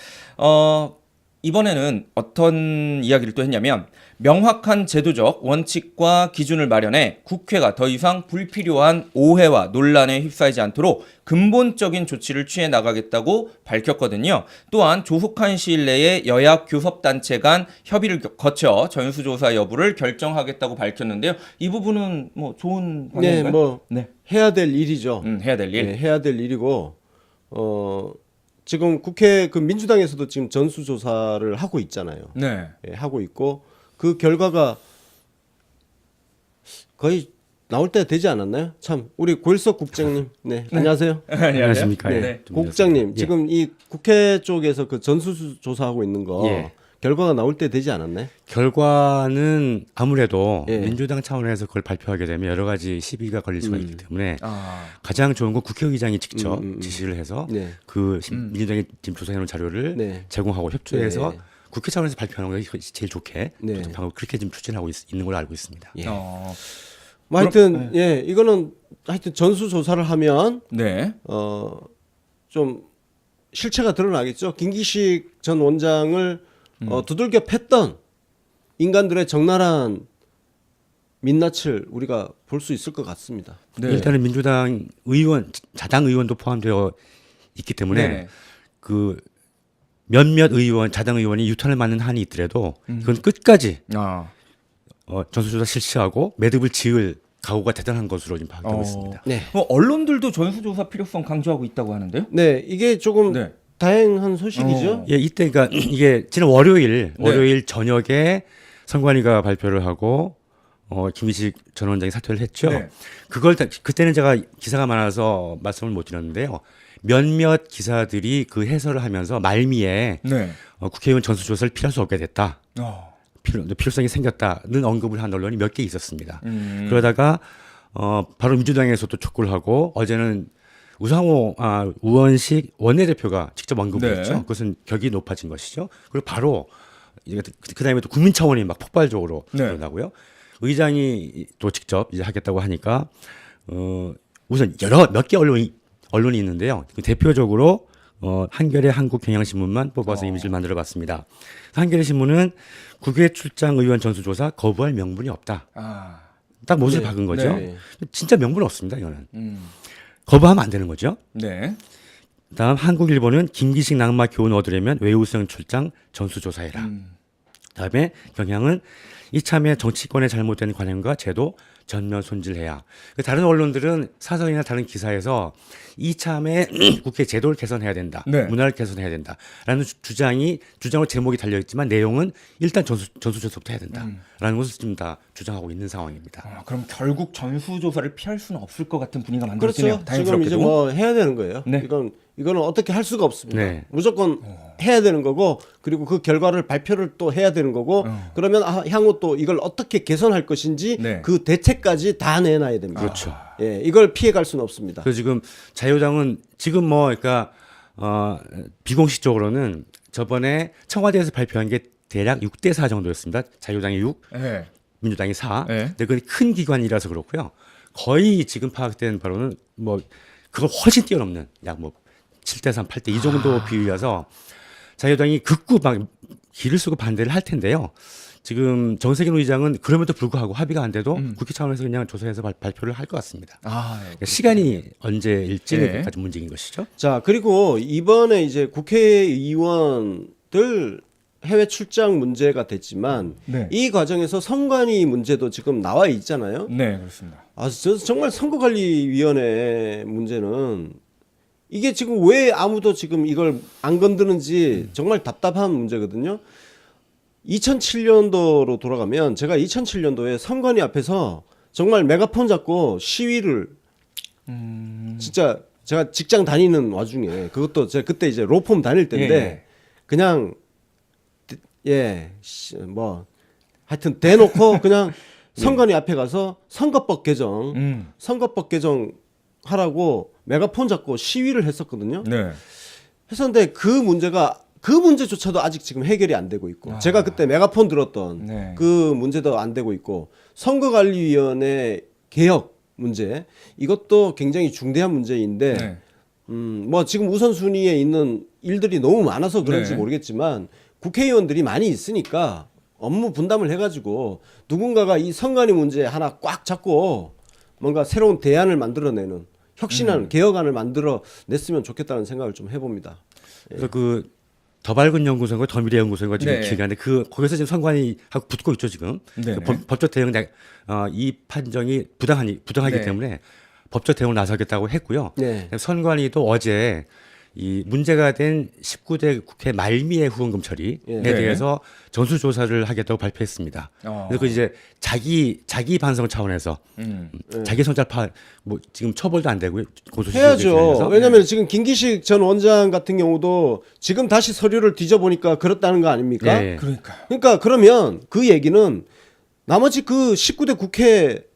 이번에는 어떤 이야기를 또 했냐면 명확한 제도적 원칙과 기준을 마련해 국회가 더 이상 불필요한 오해와 논란에 휩싸이지 않도록 근본적인 조치를 취해 나가겠다고 밝혔거든요. 또한 조속한 시일 내에 여야 교섭단체 간 협의를 거쳐 전수조사 여부를 결정하겠다고 밝혔는데요. 이 부분은 뭐 좋은 네, 방향인가요? 뭐 네. 해야 될 일이죠. 해야 될 일. 네, 해야 될 일이고 지금 국회 그 민주당에서도 지금 전수조사를 하고 있잖아요. 네. 예, 하고 있고 그 결과가 거의 나올 때 되지 않았나요? 참 우리 고일석 국장님, 네, 안녕하세요. 안녕하십니까. 네, 예. 좀 국장님 예. 지금 이 국회 쪽에서 그 전수조사하고 있는 거 예. 결과가 나올 때 되지 않았나요? 결과는 아무래도 예. 민주당 차원에서 그걸 발표하게 되면 여러 가지 시비가 걸릴 수가 있기 때문에 아, 가장 좋은 건 국회의장이 직접 지시를 해서 네. 그 민주당이 지금 조사해놓은 자료를 네. 제공하고 협조해서 네. 국회 차원에서 발표하는 게 제일 좋게 네. 방금 그렇게 지금 추진하고 있는 걸로 알고 있습니다. 예. 어, 뭐 하여튼 예, 이거는 하여튼 전수조사를 하면 네. 좀 실체가 드러나겠죠. 김기식 전 원장을 두들겨 팼던 인간들의 적나라한 민낯을 우리가 볼 수 있을 것 같습니다. 네. 일단은 민주당 의원, 자당 의원도 포함되어 있기 때문에 네. 그 몇몇 의원, 자당 의원이 유탄을 맞는 한이 있더라도 그건 끝까지 아. 전수조사 실시하고 매듭을 지을 각오가 대단한 것으로 지금 파악되고 있습니다. 네. 언론들도 전수조사 필요성 강조하고 있다고 하는데요. 네, 이게 조금 네. 다행한 소식이죠. 예, 이때 그러니까 이게 지난 월요일 저녁에 선관위가 발표를 하고 김희식 전 원장이 사퇴를 했죠. 네. 그때는 제가 기사가 많아서 말씀을 못 드렸는데요. 몇몇 기사들이 그 해설을 하면서 말미에 네. 국회의원 전수조사를 필요할 수 없게 됐다. 어. 필요성이 생겼다는 언급을 한 언론이 몇 개 있었습니다. 그러다가 바로 민주당에서도 촉구를 하고 어제는 우상호 우원식 원내대표가 직접 언급을 네. 했죠. 그것은 격이 높아진 것이죠. 그리고 바로 그다음에 또 국민 차원이 막 폭발적으로 네. 일어나고요. 의장이 또 직접 이제 하겠다고 하니까 우선 몇 개 언론이 있는데요. 대표적으로 한겨레 한국경향신문만 뽑아서 이미지를 만들어봤습니다. 한겨레 신문은 국외 출장 의원 전수조사 거부할 명분이 없다. 아. 딱 못을 네. 박은 거죠. 네. 진짜 명분 없습니다. 이거는 거부하면 안 되는 거죠. 네. 다음 한국일보는 김기식 낙마 교훈 얻으려면 외우성 출장 전수조사해라. 다음에 경향은 이참에 정치권의 잘못된 관행과 제도 전면 손질해야. 다른 언론들은 사설이나 다른 기사에서 이참에 국회 제도를 개선해야 된다. 네. 문화를 개선해야 된다. 라는 주장으로 제목이 달려있지만 내용은 일단 전수조사부터 해야 된다. 라는 것을 지금 다 주장하고 있는 상황입니다. 그럼 결국 전수조사를 피할 수는 없을 것 같은 분위기가 만들어지네요. 그렇죠. 지금 이제 뭐 해야 되는 거예요. 네. 이거는 어떻게 할 수가 없습니다. 네. 무조건 해야 되는 거고 그리고 그 결과를 발표를 또 해야 되는 거고 그러면 향후 또 이걸 어떻게 개선할 것인지 네. 그 대책까지 다 내놔야 됩니다. 그렇죠. 예, 이걸 피해갈 수는 없습니다. 그래서 지금 자유당은 지금 그러니까 비공식적으로는 저번에 청와대에서 발표한 게 대략 6대4 정도였습니다. 자유당이 6, 네. 민주당이 4. 네. 근데 그건 큰 기관이라서 그렇고요. 거의 지금 파악된 바로는 그걸 훨씬 뛰어넘는 약 7대3, 8대 이 정도 비율이라서 자유당이 극구 막 기를 쓰고 반대를 할 텐데요. 지금 정세균 의장은 그럼에도 불구하고 합의가 안 돼도 국회 차원에서 그냥 조사해서 발표를 할 것 같습니다. 그러니까 시간이 언제일지가 좀 문제인 것이죠. 자, 그리고 이번에 이제 국회의원들 해외 출장 문제가 됐지만 네. 이 과정에서 선관위 문제도 지금 나와 있잖아요. 네, 그렇습니다. 저 정말 선거관리위원회 문제는 이게 지금 왜 아무도 지금 이걸 안 건드는지 정말 답답한 문제거든요. 2007년도로 돌아가면 제가 2007년도에 선관위 앞에서 정말 메가폰 잡고 시위를 진짜 제가 직장 다니는 와중에 그것도 제가 그때 이제 로펌 다닐 때인데 예. 그냥 뭐 하여튼 대놓고 그냥 선관위 앞에 가서 선거법 개정 하라고 메가폰 잡고 시위를 했었거든요. 네. 했었는데 그 문제조차도 아직 지금 해결이 안 되고 있고 제가 그때 메가폰 들었던 네. 그 문제도 안 되고 있고 선거관리위원회 개혁 문제 이것도 굉장히 중대한 문제인데 네. 뭐 지금 우선순위에 있는 일들이 너무 많아서 그런지 네. 모르겠지만 국회의원들이 많이 있으니까 업무 분담을 해가지고 누군가가 이 선관위 문제 하나 꽉 잡고 뭔가 새로운 대안을 만들어내는 혁신하는 개혁안을 만들어냈으면 좋겠다는 생각을 좀 해봅니다. 그래서 그 더 밝은 연구소인가 더 미래 연구소인가 지금 네. 기억이 안 나는데 거기서 지금 선관위 하고 붙고 있죠 지금. 네. 그 법적 대응 이 판정이 부당하기 네. 때문에 법적 대응을 나서겠다고 했고요. 네. 선관위도 어제 이 문제가 된 19대 국회 말미에 후원금 처리에 네. 대해서 전수조사를 하겠다고 발표했습니다. 그래서 그 이제 자기 반성 차원에서 자기 성찰파 뭐 지금 처벌도 안 되고요. 해야죠. 왜냐하면 지금 김기식 전 원장 같은 경우도 지금 다시 서류를 뒤져보니까 그렇다는 거 아닙니까? 예. 그러니까. 그러면 그 얘기는 나머지 그 19대 국회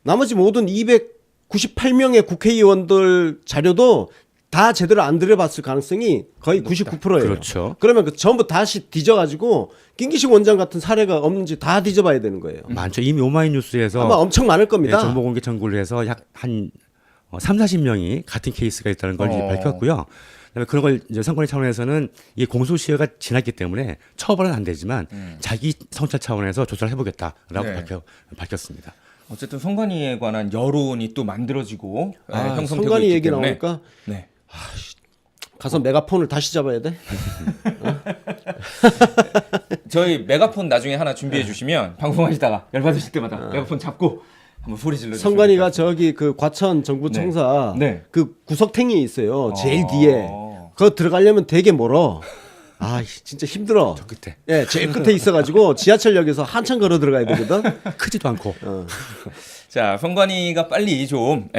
나머지 모든 298명의 국회의원들 자료도 다 제대로 안 들여봤을 가능성이 거의 99%예요. 그렇죠. 그러면 그 전부 다시 뒤져가지고 김기식 원장 같은 사례가 없는지 다 뒤져봐야 되는 거예요. 많죠. 이미 오마이뉴스에서 아마 엄청 많을 겁니다. 정보공개 청구를 해서 약 한 3, 40명이 같은 케이스가 있다는 걸 이제 밝혔고요. 그다음에 그런 걸 이제 선관위 차원에서는 이 공소시효가 지났기 때문에 처벌은 안 되지만 자기 성찰 차원에서 조사를 해보겠다라고 네. 밝혔습니다. 어쨌든 선관위에 관한 여론이 또 만들어지고 형성되고 선관위 있기 얘기 때문에 나오니까 네. 가서 메가폰을 다시 잡아야 돼? 저희 메가폰 나중에 하나 준비해 주시면 방송하시다가 열받으실 때마다 메가폰 잡고 한번 소리 질러 주시면 선관위가 저기 그 과천 정부청사 네. 네. 그 구석탱이 있어요. 제일 어. 뒤에. 그거 들어가려면 되게 멀어. 진짜 힘들어. 저 끝에 예, 제일 끝에 있어가지고 지하철역에서 한참 걸어 들어가야 되거든. 크지도 않고 자, 선관위가 빨리 좀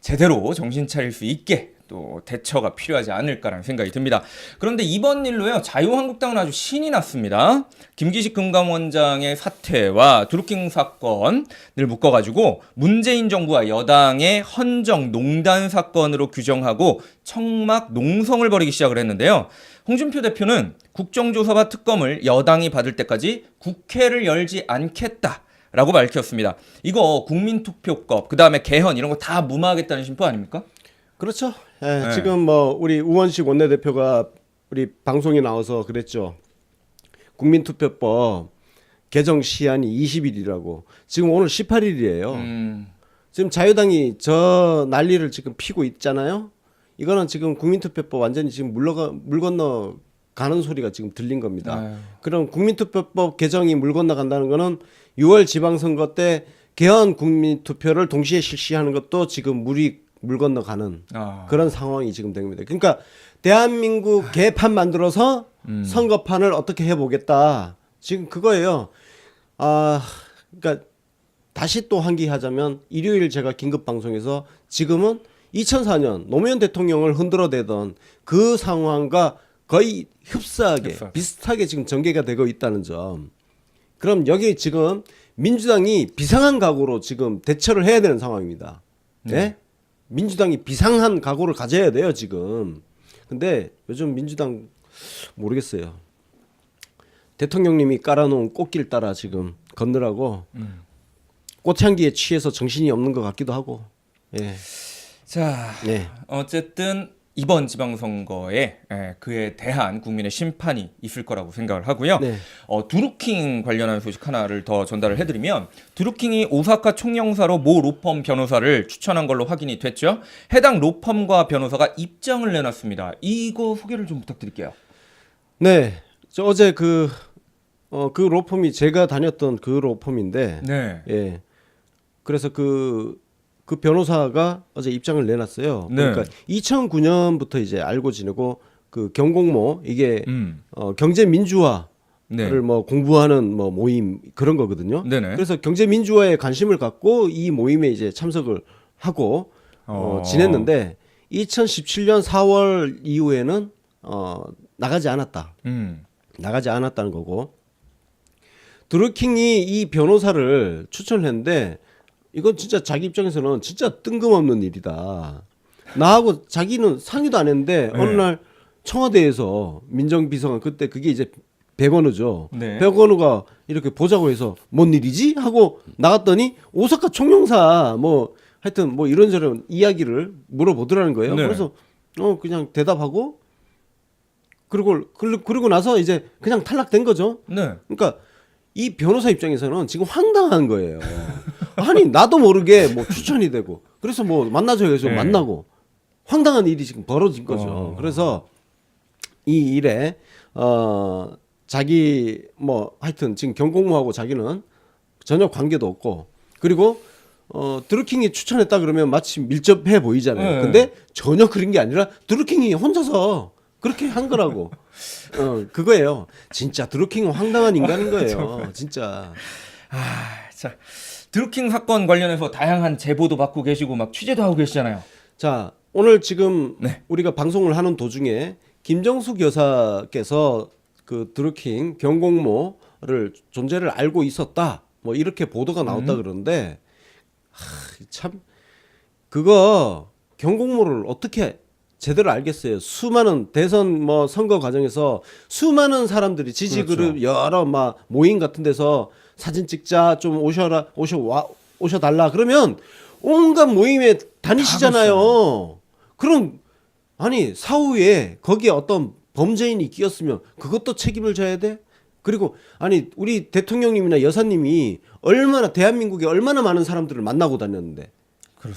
제대로 정신 차릴 수 있게 또 대처가 필요하지 않을까라는 생각이 듭니다. 그런데 이번 일로요, 자유한국당은 아주 신이 났습니다. 김기식 금감원장의 사퇴와 드루킹 사건을 묶어가지고 문재인 정부와 여당의 헌정 농단 사건으로 규정하고 청막 농성을 벌이기 시작을 했는데요. 홍준표 대표는 국정조사와 특검을 여당이 받을 때까지 국회를 열지 않겠다라고 밝혔습니다. 이거 국민투표법, 그다음에 개헌 이런 거 다 무마하겠다는 심보 아닙니까? 그렇죠. 예, 네. 지금 뭐 우리 우원식 원내대표가 우리 방송에 나와서 그랬죠. 국민투표법 개정 시한이 20일이라고. 지금 오늘 18일이에요. 지금 자유당이 저 난리를 지금 피고 있잖아요. 이거는 지금 국민투표법 완전히 지금 물 건너 가는 소리가 지금 들린 겁니다. 아유. 그럼 국민투표법 개정이 물 건너 간다는 거는 6월 지방선거 때 개헌 국민투표를 동시에 실시하는 것도 지금 물 건너 가는 그런 상황이 지금 됩니다. 그러니까 대한민국 개판 만들어서 선거판을 어떻게 해보겠다. 지금 그거예요. 그러니까 다시 또 한기하자면 일요일 제가 긴급 방송에서 지금은 2004년 노무현 대통령을 흔들어대던 그 상황과 거의 흡사하게 비슷하게 지금 전개가 되고 있다는 점. 그럼 여기 지금 민주당이 비상한 각오로 지금 대처를 해야 되는 상황입니다. 네? 민주당이 비상한 각오를 가져야 돼요 지금. 근데 요즘 민주당 모르겠어요. 대통령님이 깔아놓은 꽃길 따라 지금 걷느라고 꽃향기에 취해서 정신이 없는 것 같기도 하고. 예. 자, 네. 어쨌든 이번 지방선거에 그에 대한 국민의 심판이 있을 거라고 생각을 하고요. 네. 드루킹 관련한 소식 하나를 더 전달을 해드리면 드루킹이 오사카 총영사로 모 로펌 변호사를 추천한 걸로 확인이 됐죠. 해당 로펌과 변호사가 입장을 내놨습니다. 이거 소개를 좀 부탁드릴게요. 네. 저 어제 그 로펌이 제가 다녔던 그 로펌인데, 네. 예. 그래서 그 변호사가 어제 입장을 내놨어요. 네. 그러니까 2009년부터 이제 알고 지내고 그 경공모 이게 경제 민주화를 네. 뭐 공부하는 뭐 모임 그런 거거든요. 네네. 그래서 경제 민주화에 관심을 갖고 이 모임에 이제 참석을 하고 지냈는데 2017년 4월 이후에는 나가지 않았다. 나가지 않았다는 거고 드루킹이 이 변호사를 추천을 했는데 이건 진짜 자기 입장에서는 진짜 뜬금없는 일이다. 나하고 자기는 상의도 안 했는데 네. 어느 날 청와대에서 민정비서관 그때 그게 이제 백원우죠. 네. 백원우가 이렇게 보자고 해서 뭔 일이지? 하고 나갔더니 오사카 총영사 뭐 하여튼 뭐 이런저런 이야기를 물어보더라는 거예요. 네. 그래서 그냥 대답하고 그리고 나서 이제 그냥 탈락된 거죠. 네. 그러니까 이 변호사 입장에서는 지금 황당한 거예요. 아니 나도 모르게 뭐 추천이 되고 그래서 뭐 만나죠 해서 네. 만나고 황당한 일이 지금 벌어진 거죠. 그래서 이 일에 자기 뭐 하여튼 지금 경공모하고 자기는 전혀 관계도 없고 그리고 드루킹이 추천했다 그러면 마치 밀접해 보이잖아요. 네. 근데 전혀 그런 게 아니라 드루킹이 혼자서 그렇게 한 거라고. 그거예요. 진짜 드루킹은 황당한 인간인 거예요. 진짜. 자, 드루킹 사건 관련해서 다양한 제보도 받고 계시고 막 취재도 하고 계시잖아요. 자, 오늘 지금 네. 우리가 방송을 하는 도중에 김정숙 여사께서 그 드루킹 경공모를 존재를 알고 있었다. 뭐 이렇게 보도가 나왔다 그러는데 참 그거 경공모를 어떻게 제대로 알겠어요. 수많은 대선 뭐 선거 과정에서 수많은 사람들이 지지 그룹 여러 막 모임 같은 데서 사진 찍자 좀 오셔달라 그러면 온갖 모임에 다니시잖아요. 그럼 아니 사후에 거기에 어떤 범죄인이 끼었으면 그것도 책임을 져야 돼? 그리고 아니 우리 대통령님이나 여사님이 얼마나 대한민국에 얼마나 많은 사람들을 만나고 다녔는데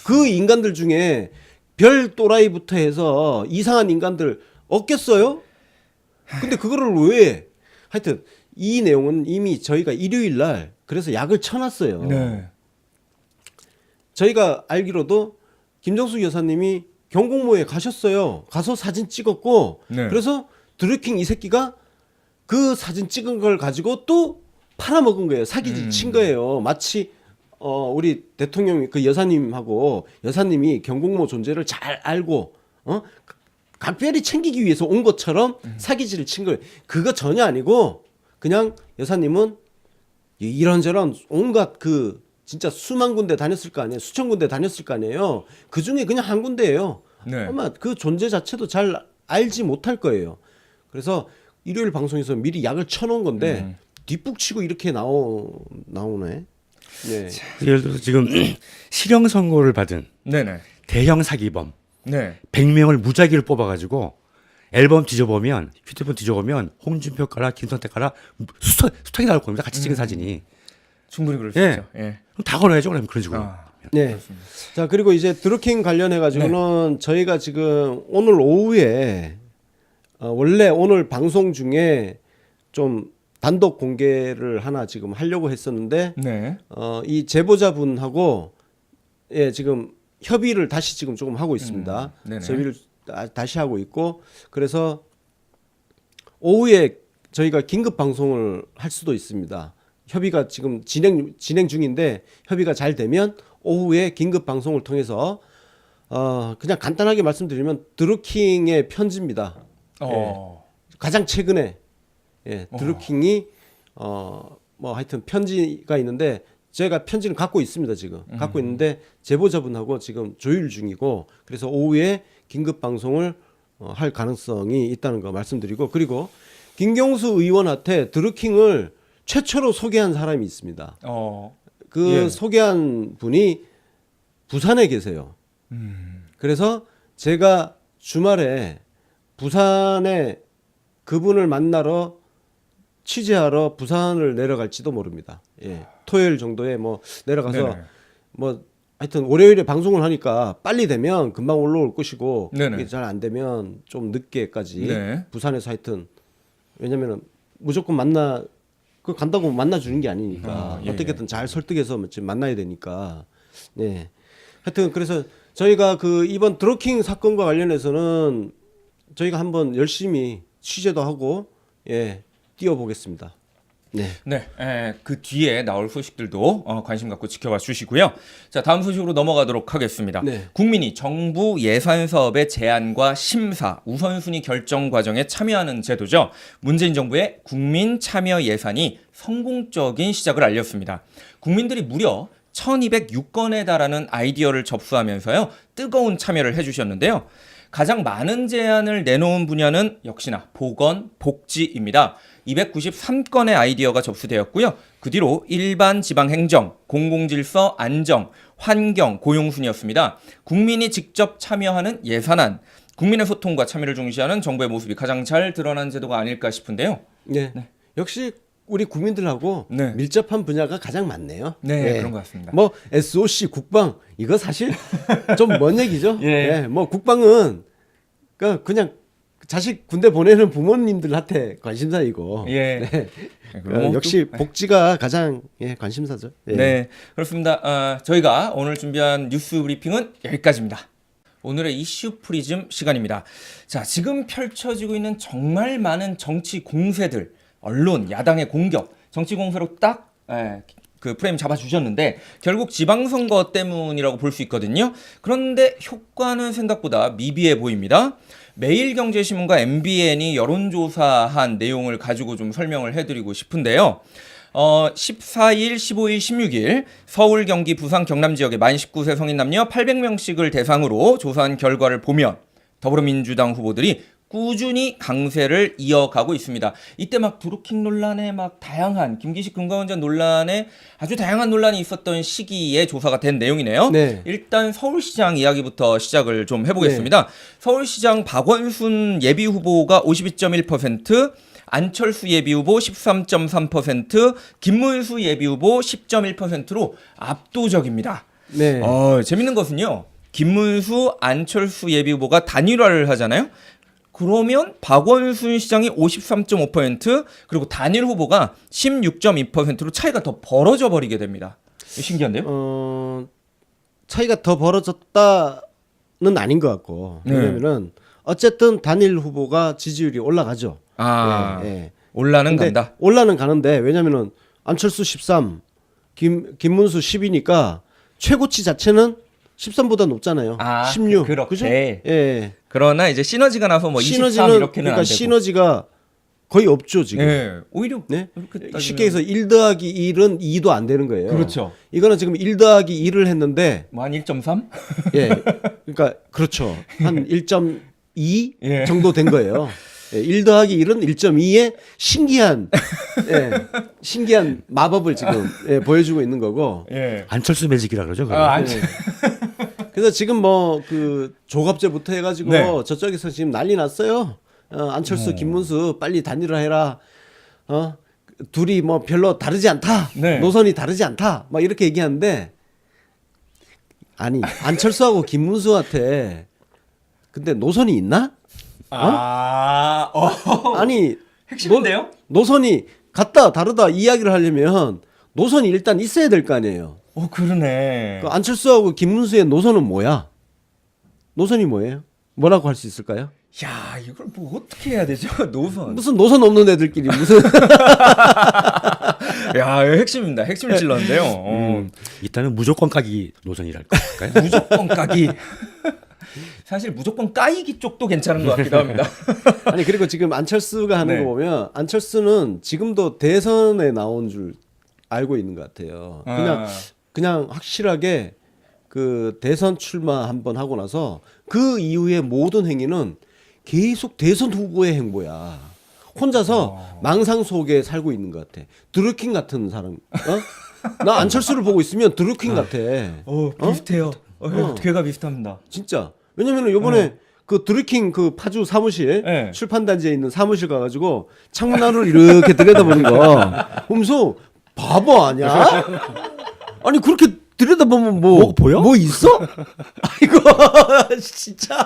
그 인간들 중에 별 또라이부터 해서 이상한 인간들 없겠어요? 근데 그거를 왜 하여튼 이 내용은 이미 저희가 일요일 날 그래서 약을 쳐놨어요. 네. 저희가 알기로도 김정숙 여사님이 경공모에 가셨어요. 가서 사진 찍었고 네. 그래서 드루킹 이 새끼가 그 사진 찍은 걸 가지고 또 팔아먹은 거예요. 사기 친 거예요. 마치 우리 대통령 그 여사님하고 여사님이 경공모 존재를 잘 알고 각별히 챙기기 위해서 온 것처럼 사기질을 친 거예요. 그거 전혀 아니고 그냥 여사님은 이런저런 온갖 그 진짜 수만 군데 다녔을 거 아니에요. 수천 군데 다녔을 거 아니에요. 그 중에 그냥 한 군데예요. 네. 아마 그 존재 자체도 잘 알지 못할 거예요. 그래서 일요일 방송에서 미리 약을 쳐놓은 건데 뒷북치고 이렇게 나오네. 네. 예를 들어서 지금 실형 선고를 받은 네네. 대형 사기범 네. 100명을 무작위를 뽑아가지고 앨범 뒤져보면 휴대폰 뒤져보면 홍준표 까라 김성태 까라 수탁이 나올 겁니다. 같이 찍은 사진이. 충분히 그럴 수 예. 있죠. 예. 그럼 다 걸어야죠. 그러면 그런 식으로. 네. 자, 그리고 이제 드루킹 관련해 가지고는 저희가 지금 오늘 오후에 원래 오늘 방송 중에 좀 단독 공개를 하나 지금 하려고 했었는데 네. 이 제보자분하고 예, 지금 협의를 다시 지금 조금 하고 있습니다. 네네. 협의를 다시 하고 있고 그래서 오후에 저희가 긴급 방송을 할 수도 있습니다. 협의가 지금 진행 중인데 협의가 잘 되면 오후에 긴급 방송을 통해서 그냥 간단하게 말씀드리면 드루킹의 편지입니다. 가장 최근에 드루킹이 뭐 하여튼 편지가 있는데 제가 편지를 갖고 있습니다. 지금 갖고 있는데 제보자분하고 지금 조율 중이고 그래서 오후에 긴급 방송을 할 가능성이 있다는 거 말씀드리고 그리고 김경수 의원한테 드루킹을 최초로 소개한 사람이 있습니다. 그 예. 소개한 분이 부산에 계세요. 그래서 제가 주말에 부산에 그분을 만나러 취재하러 부산을 내려갈지도 모릅니다. 예. 토요일 정도에 뭐 내려가서 네네. 뭐 하여튼 월요일에 방송을 하니까 빨리 되면 금방 올라올 것이고 네네. 잘 안 되면 좀 늦게까지 네. 부산에서 하여튼 왜냐면은 무조건 그 간다고 만나주는 게 아니니까 예. 어떻게든 잘 설득해서 지금 만나야 되니까. 네. 하여튼 그래서 저희가 그 이번 드루킹 사건과 관련해서는 저희가 한번 열심히 취재도 하고 뛰어보겠습니다. 네. 네, 그 뒤에 나올 소식들도 관심 갖고 지켜봐 주시고요. 자, 다음 소식으로 넘어가도록 하겠습니다. 네. 국민이 정부 예산 사업의 제안과 심사, 우선순위 결정 과정에 참여하는 제도죠. 문재인 정부의 국민 참여 예산이 성공적인 시작을 알렸습니다. 국민들이 무려 1206건에 달하는 아이디어를 접수하면서요. 뜨거운 참여를 해주셨는데요. 가장 많은 제안을 내놓은 분야는 역시나 보건, 복지입니다. 293건의 아이디어가 접수되었고요. 그 뒤로 일반 지방행정, 공공질서, 안정, 환경, 고용 순이었습니다. 국민이 직접 참여하는 예산안, 국민의 소통과 참여를 중시하는 정부의 모습이 가장 잘 드러난 제도가 아닐까 싶은데요. 네. 역시 우리 국민들하고 네. 밀접한 분야가 가장 많네요. 네, 그런 것 같습니다. 뭐 SOC 국방 이거 사실 좀 먼 얘기죠. 예. 뭐 국방은 그냥 자식 군대 보내는 부모님들한테 관심사이고. 예. 네. 그리고 역시 또- 복지가 가장 관심사죠. 예. 네, 그렇습니다. 저희가 오늘 준비한 뉴스 브리핑은 여기까지입니다. 오늘의 이슈 프리즘 시간입니다. 자, 지금 펼쳐지고 있는 정말 많은 정치 공세들, 언론, 야당의 공격, 정치 공세로 딱 그 프레임 잡아주셨는데 결국 지방선거 때문이라고 볼 수 있거든요. 그런데 효과는 생각보다 미비해 보입니다. 매일경제신문과 MBN이 여론조사한 내용을 가지고 좀 설명을 해드리고 싶은데요. 14일, 15일, 16일 서울, 경기, 부산, 경남 지역의 만 19세 성인 남녀 800명씩을 대상으로 조사한 결과를 보면 더불어민주당 후보들이 꾸준히 강세를 이어가고 있습니다. 이때 막 드루킹 논란에 막 다양한 김기식 금감원장 논란에 아주 다양한 논란이 있었던 시기에 조사가 된 내용이네요. 네. 일단 서울시장 이야기부터 시작을 좀 해보겠습니다. 서울시장 박원순 예비 후보가 52.1%, 안철수 예비 후보 13.3%, 김문수 예비 후보 10.1%로 압도적입니다. 네. 재밌는 것은요. 김문수, 안철수 예비 후보가 단일화를 하잖아요. 그러면 박원순 시장이 53.5% 그리고 단일 후보가 16.2%로 차이가 더 벌어져 버리게 됩니다. 신기한데요? 차이가 더 벌어졌다는 아닌 것 같고. 네. 왜냐면은 어쨌든 단일 후보가 지지율이 올라가죠. 예. 올라는 근데 간다. 올라는 가는데 왜냐면은 안철수 13, 김문수 10이니까 최고치 자체는 13보다 높잖아요. 16. 그렇게. 그죠? 예. 그러나 이제 시너지가 나서 뭐 23 시너지는 이렇게는 그러니까 안 되고. 시너지가 거의 없죠, 지금. 네. 오히려 네? 이렇게 따지면- 쉽게 해서 1 더하기 1은 2도 안 되는 거예요. 그렇죠. 이거는 지금 1 더하기 1을 했는데 뭐 한 1.3? 예. 그러니까 그렇죠. 한 1.2 예. 정도 된 거예요. 예, 1 더하기 1은 1.2의 신기한 마법을 지금 보여주고 있는 거고. 예. 안철수 매직이라 그러죠. 그거. 그래서 지금 뭐 그 조갑제부터 해가지고 네. 저쪽에서 지금 난리 났어요. 안철수, 김문수 빨리 단일화해라. 둘이 뭐 별로 다르지 않다. 네. 노선이 다르지 않다. 막 이렇게 얘기하는데 아니 안철수하고 김문수한테 근데 노선이 있나? 아니 핵심인데요? 노선이 같다 다르다 이야기를 하려면 노선이 일단 있어야 될 거 아니에요. 그러네. 그 안철수하고 김문수의 노선은 뭐야? 노선이 뭐예요? 뭐라고 할 수 있을까요? 야, 이걸 뭐 어떻게 해야 되죠? 노선. 무슨 노선 없는 애들끼리 무슨 야, 이거 핵심입니다. 핵심을 찔렀는데요. 일단은 무조건 까기 노선이랄까요? 무조건 까기. 사실 무조건 까이기 쪽도 괜찮은 것 같기도 합니다. 아니 그리고 지금 안철수가 하는 네. 거 보면 안철수는 지금도 대선에 나온 줄 알고 있는 것 같아요. 그냥 확실하게 그 대선 출마 한번 하고 나서 그 이후에 모든 행위는 계속 대선 후보의 행보야. 혼자서 망상 속에 살고 있는 것 같아. 드루킹 같은 사람. 나 안철수를 보고 있으면 드루킹 같아. 비슷해요. 걔가 비슷합니다. 진짜. 왜냐면은 요번에 그 드루킹 그 파주 사무실 네. 출판단지에 있는 사무실 가가지고 창문 안을 이렇게 들여다보는 거. 보면서 바보 아니야? 아니 그렇게 들여다보면 뭐 보여? 뭐 있어? 아이고 진짜.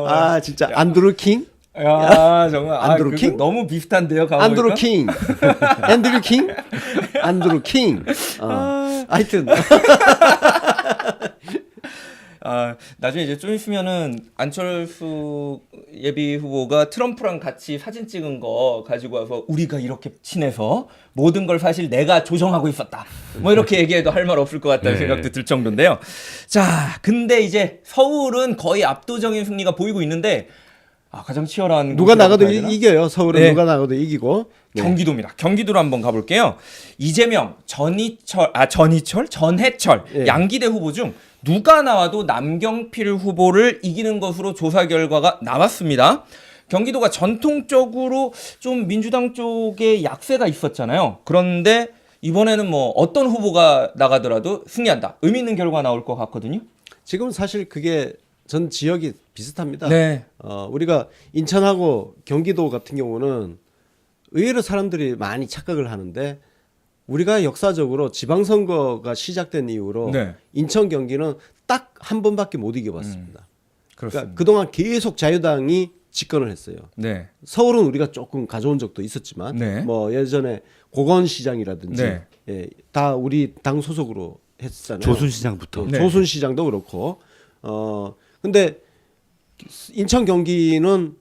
아 진짜 안드루킹? 야, 정말 안드루 그거 킹? 너무 비슷한데요, 안드루 가보니까? 킹, 앤드류 킹, 안드루 킹. 하여튼 나중에 이제 좀 있으면은 안철수 예비 후보가 트럼프랑 같이 사진 찍은 거 가지고 와서 우리가 이렇게 친해서 모든 걸 사실 내가 조정하고 있었다. 뭐 이렇게 얘기해도 할 말 없을 것 같다는 네. 생각도 들 정도인데요. 자, 근데 이제 서울은 거의 압도적인 승리가 보이고 있는데 가장 치열한 누가 곳이라고 나가도 봐야 되나? 이겨요. 서울은 네. 누가 나가도 이기고. 네. 경기도입니다. 경기도로 한번 가볼게요. 이재명, 전해철, 예. 양기대 후보 중 누가 나와도 남경필 후보를 이기는 것으로 조사 결과가 나왔습니다. 경기도가 전통적으로 좀 민주당 쪽에 약세가 있었잖아요. 그런데 이번에는 뭐 어떤 후보가 나가더라도 승리한다. 의미 있는 결과 나올 것 같거든요. 지금 사실 그게 전 지역이 비슷합니다. 네. 우리가 인천하고 경기도 같은 경우는 의외로 사람들이 많이 착각을 하는데 우리가 역사적으로 지방선거가 시작된 이후로 네. 인천 경기는 딱 한 번밖에 못 이겨봤습니다. 그렇습니다. 그러니까 그동안 계속 자유당이 집권을 했어요. 네. 서울은 우리가 조금 가져온 적도 있었지만 네. 뭐 예전에 고건시장이라든지 네. 예, 다 우리 당 소속으로 했잖아요. 조순시장부터. 네. 조순시장도 그렇고 근데 인천 경기는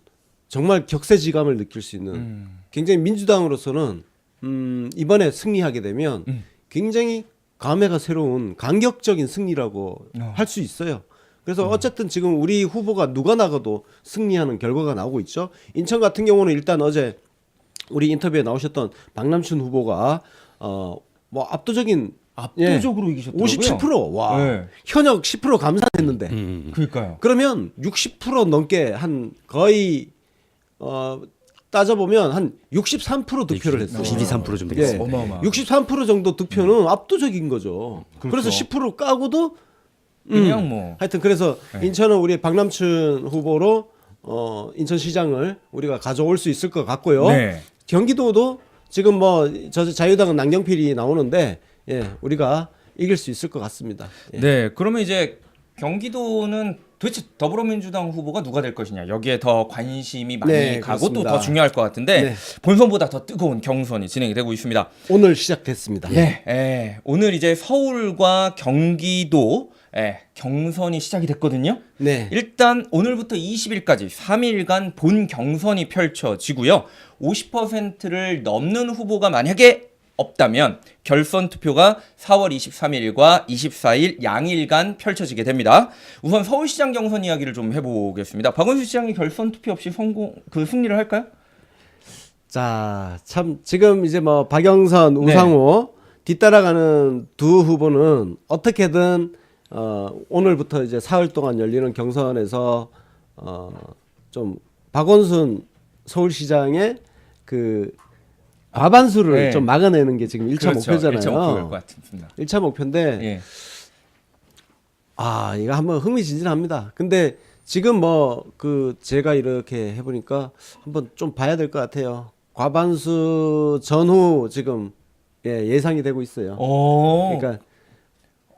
정말 격세지감을 느낄 수 있는 굉장히 민주당으로서는 이번에 승리하게 되면 굉장히 감회가 새로운 감격적인 승리라고 할 수 있어요. 그래서 어쨌든 지금 우리 후보가 누가 나가도 승리하는 결과가 나오고 있죠. 인천 같은 경우는 일단 어제 우리 인터뷰에 나오셨던 박남춘 후보가 뭐 압도적인 압도적으로 이기셨더라고요. 57% 와. 네. 현역 10% 감산했는데. 그러니까요. 그러면 60% 넘게 한 거의 따져보면 한 63% 득표를 했어요. 63% 정도 예. 되겠습니다. 어마어마. 63% 정도 득표는 압도적인 거죠. 그렇죠. 그래서 10% 까고도 그냥 뭐 하여튼 그래서 네. 인천은 우리 박남춘 후보로 인천시장을 우리가 가져올 수 있을 것 같고요. 네. 경기도도 지금 뭐 저 자유당은 남경필이 나오는데 우리가 이길 수 있을 것 같습니다. 예. 네, 그러면 이제 경기도는 도대체 더불어민주당 후보가 누가 될 것이냐 여기에 더 관심이 많이 네, 가고 그렇습니다. 또 더 중요할 것 같은데 네. 본선보다 더 뜨거운 경선이 진행이 되고 있습니다. 오늘 시작됐습니다. 오늘 이제 서울과 경기도 경선이 시작이 됐거든요. 네. 일단 오늘부터 20일까지 3일간 본 경선이 펼쳐지고요. 50%를 넘는 후보가 만약에 없다면 결선 투표가 4월 23일과 24일 양일간 펼쳐지게 됩니다. 우선 서울시장 경선 이야기를 좀 해보겠습니다. 박원순 시장이 결선 투표 없이 승리를 할까요? 자, 참 지금 이제 뭐 박영선, 우상호 뒤따라가는 두 후보는 어떻게든 오늘부터 이제 사흘 동안 열리는 경선에서 좀 박원순 서울시장의 그 과반수를 네. 좀 막아내는 게 지금 1차 목표잖아요. 1차 목표일 것 같습니다. 1차 목표인데 예. 이거 한번 흥미진진합니다. 근데 지금 뭐 그 제가 이렇게 해보니까 한번 좀 봐야 될 것 같아요. 과반수 전후 지금 예상이 되고 있어요. 그러니까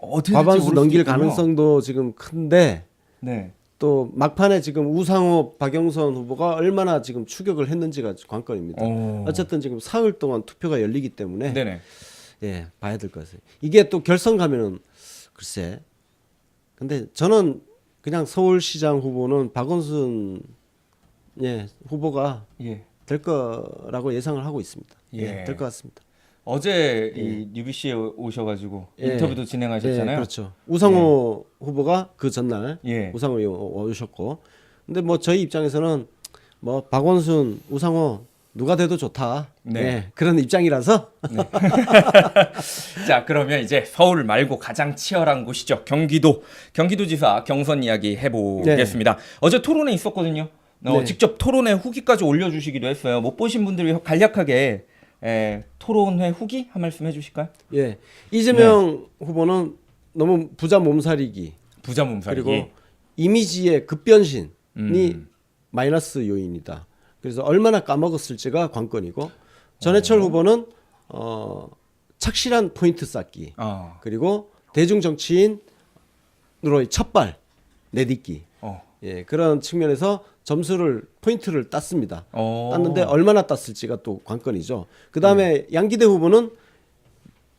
어떻게 과반수 될지 모를 넘길 수도 있군요. 가능성도 지금 큰데 네. 또 막판에 지금 우상호, 박영선 후보가 얼마나 지금 추격을 했는지가 관건입니다. 어쨌든 지금 사흘 동안 투표가 열리기 때문에 네네. 봐야 될 것 같아요. 이게 또 결선 가면은 글쎄. 근데 저는 그냥 서울시장 후보는 박원순 후보가 될 거라고 예상을 하고 있습니다. 될 것 같습니다. 어제 이 UBC에 오셔가지고 예. 인터뷰도 진행하셨잖아요. 그렇죠. 우상호 후보가 그 전날 예. 우상호 오셨고, 근데 뭐 저희 입장에서는 뭐 박원순, 우상호 누가 돼도 좋다. 네. 그런 입장이라서 자, 그러면 이제 서울 말고 가장 치열한 곳이죠. 경기도지사 경선 이야기 해보겠습니다. 어제 토론회 있었거든요. 직접 토론회 후기까지 올려주시기도 했어요. 못 보신 분들이 간략하게 토론회 후기 한 말씀 해주실까요? 이재명 후보는 너무 부자 몸살이기 부자 몸살이기. 그리고 이미지의 급변신이 마이너스 요인이다. 그래서 얼마나 까먹었을지가 관건이고, 전해철 후보는 착실한 포인트 쌓기 그리고 대중 정치인으로의 첫발 내딛기 예, 그런 측면에서 점수를 포인트를 땄습니다. 어. 땄는데 얼마나 땄을지가 또 관건이죠. 그 다음에 양기대 후보는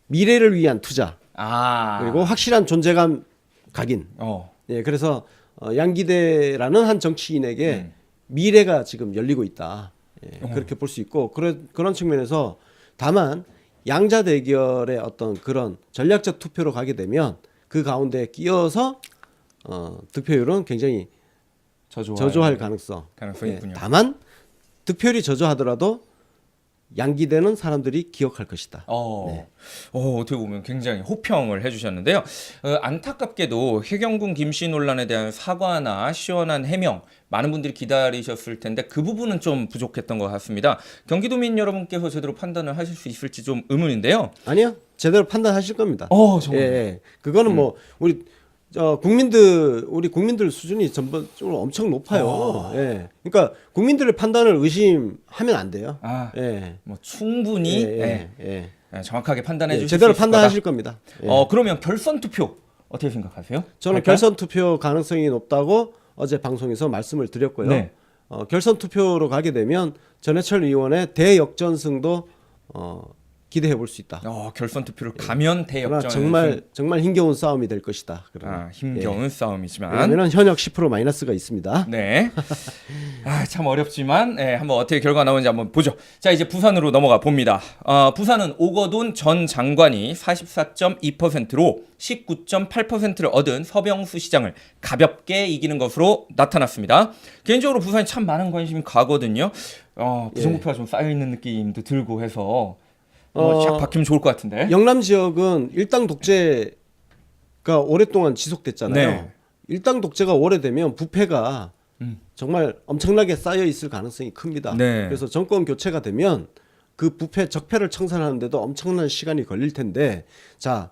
미래를 위한 투자 아. 그리고 확실한 존재감 각인. 어. 예, 그래서 양기대라는 한 정치인에게 미래가 지금 열리고 있다. 예, 그렇게 볼 수 있고 그런 측면에서 다만 양자 대결의 어떤 그런 전략적 투표로 가게 되면 그 가운데 끼어서 득표율은 굉장히 저조할 가능성이 있군요. 다만 득표율이 저조하더라도 양기대는 사람들이 기억할 것이다. 어떻게 보면 굉장히 호평을 해주셨는데요. 안타깝게도 해경군 김씨 논란에 대한 사과나 시원한 해명 많은 분들이 기다리셨을 텐데 그 부분은 좀 부족했던 것 같습니다. 경기도민 여러분께서 제대로 판단을 하실 수 있을지 좀 의문인데요. 아니요, 제대로 판단하실 겁니다. 정말. 예, 그거는 뭐 우리 국민들 수준이 전반적으로 엄청 높아요. 예. 그러니까 국민들의 판단을 의심하면 안 돼요. 예. 뭐 충분히 정확하게 판단해 주실 제대로 수 있을 판단하실 겁니다. 예. 그러면 결선 투표 어떻게 생각하세요? 저는 할까요? 결선 투표 가능성이 높다고 어제 방송에서 말씀을 드렸고요. 네. 결선 투표로 가게 되면 전해철 의원의 대역전승도 기대해 볼 수 있다. 결선 투표를 가면 그러나 대역전. 정말 힘겨운 싸움이 될 것이다. 힘겨운 싸움이지만. 왜냐하면 현역 10% 마이너스가 있습니다. 네. 참 어렵지만 한번 어떻게 결과 나오는지 한번 보죠. 자, 이제 부산으로 넘어가 봅니다. 부산은 오거돈 전 장관이 44.2%로 19.8%를 얻은 서병수 시장을 가볍게 이기는 것으로 나타났습니다. 개인적으로 부산에 참 많은 관심이 가거든요. 부정부패가 좀 쌓여 있는 느낌도 들고 해서 샥 바뀌면 좋을 것 같은데. 영남 지역은 일당 독재가 오랫동안 지속됐잖아요. 네. 일당 독재가 오래되면 부패가 정말 엄청나게 쌓여 있을 가능성이 큽니다. 네. 그래서 정권 교체가 되면 그 부패 적폐를 청산하는데도 엄청난 시간이 걸릴 텐데, 자,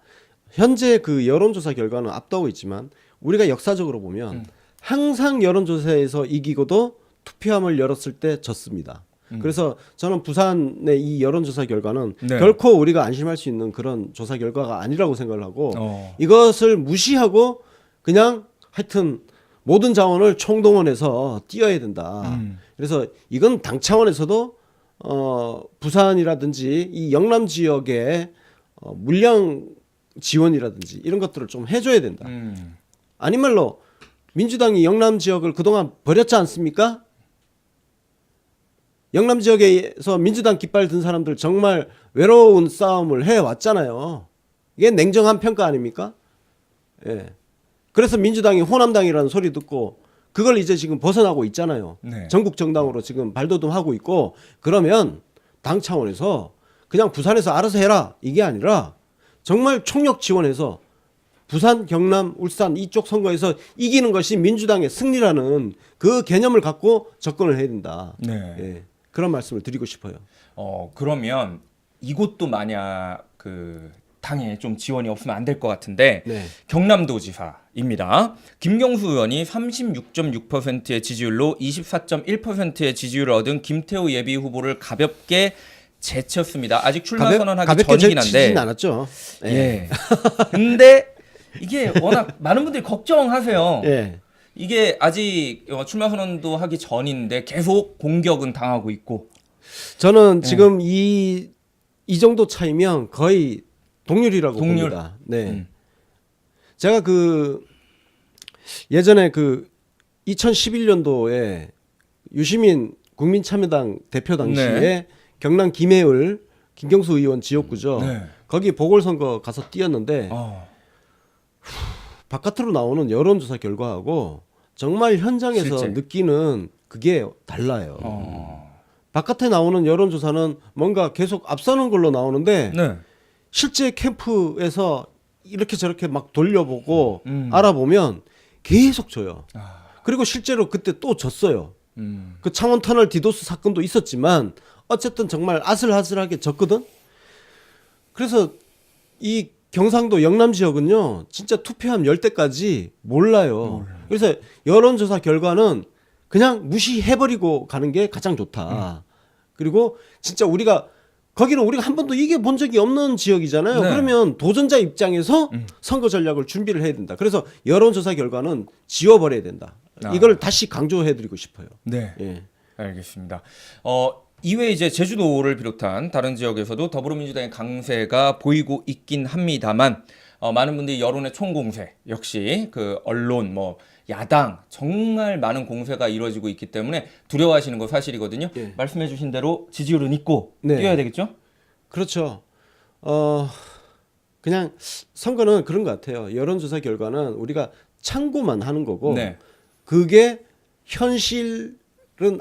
현재 그 여론조사 결과는 앞두고 있지만 우리가 역사적으로 보면 항상 여론조사에서 이기고도 투표함을 열었을 때 졌습니다. 그래서 저는 부산의 이 여론조사 결과는 네. 결코 우리가 안심할 수 있는 그런 조사 결과가 아니라고 생각을 하고 이것을 무시하고 그냥 하여튼 모든 자원을 총동원해서 뛰어야 된다. 그래서 이건 당 차원에서도 부산이라든지 이 영남 지역의 물량 지원이라든지 이런 것들을 좀 해줘야 된다. 아닌 말로 민주당이 영남 지역을 그동안 버렸지 않습니까? 영남 지역에서 민주당 깃발 든 사람들 정말 외로운 싸움을 해왔잖아요. 이게 냉정한 평가 아닙니까? 예. 그래서 민주당이 호남당이라는 소리 듣고 그걸 이제 지금 벗어나고 있잖아요. 네. 전국 정당으로 지금 발돋움하고 있고, 그러면 당 차원에서 그냥 부산에서 알아서 해라 이게 아니라 정말 총력 지원해서 부산, 경남, 울산 이쪽 선거에서 이기는 것이 민주당의 승리라는 그 개념을 갖고 접근을 해야 된다. 네. 예. 그런 말씀을 드리고 싶어요. 그러면 이곳도 만약 그 당에 좀 지원이 없으면 안 될 것 같은데 네. 경남도지사입니다. 김경수 의원이 36.6%의 지지율로 24.1%의 지지율을 얻은 김태우 예비 후보를 가볍게 제쳤습니다. 아직 출마 선언하기 가볍게 전이긴 한데. 제치진 않았죠. 예. 근데 이게 워낙 많은 분들이 걱정하세요. 예. 이게 아직 출마 선언도 하기 전인데 계속 공격은 당하고 있고. 저는 지금 이 정도 차이면 거의 동률이라고 봅니다. 네. 제가 그 예전에 그 2011년도에 유시민 국민참여당 대표 당시에 경남 김해을 김경수 의원 지역구죠. 네. 거기 보궐선거 가서 뛰었는데 바깥으로 나오는 여론조사 결과하고 정말 현장에서 실제. 느끼는 그게 달라요. 바깥에 나오는 여론조사는 뭔가 계속 앞서는 걸로 나오는데 네. 실제 캠프에서 이렇게 저렇게 막 돌려보고 알아보면 계속 져요. 그리고 실제로 그때 또 졌어요. 그 창원터널 디도스 사건도 있었지만 어쨌든 정말 아슬아슬하게 졌거든. 그래서 이 경상도 영남 지역은요 진짜 투표함 열 때까지 몰라요. 그래서 여론조사 결과는 그냥 무시해버리고 가는 게 가장 좋다. 그리고 진짜 거기는 우리가 한 번도 이겨본 적이 없는 지역이잖아요. 네. 그러면 도전자 입장에서 선거 전략을 준비를 해야 된다. 그래서 여론조사 결과는 지워버려야 된다. 이걸 다시 강조해드리고 싶어요. 네. 예. 알겠습니다. 이외에 이제 제주도를 비롯한 다른 지역에서도 더불어민주당의 강세가 보이고 있긴 합니다만 많은 분들이 여론의 총공세 역시 그 언론 뭐 야당 정말 많은 공세가 이루어지고 있기 때문에 두려워하시는 거 사실이거든요. 예. 말씀해주신 대로 지지율은 있고 네. 뛰어야 되겠죠? 그렇죠. 그냥 선거는 그런 것 같아요. 여론조사 결과는 우리가 참고만 하는 거고 네. 그게 현실은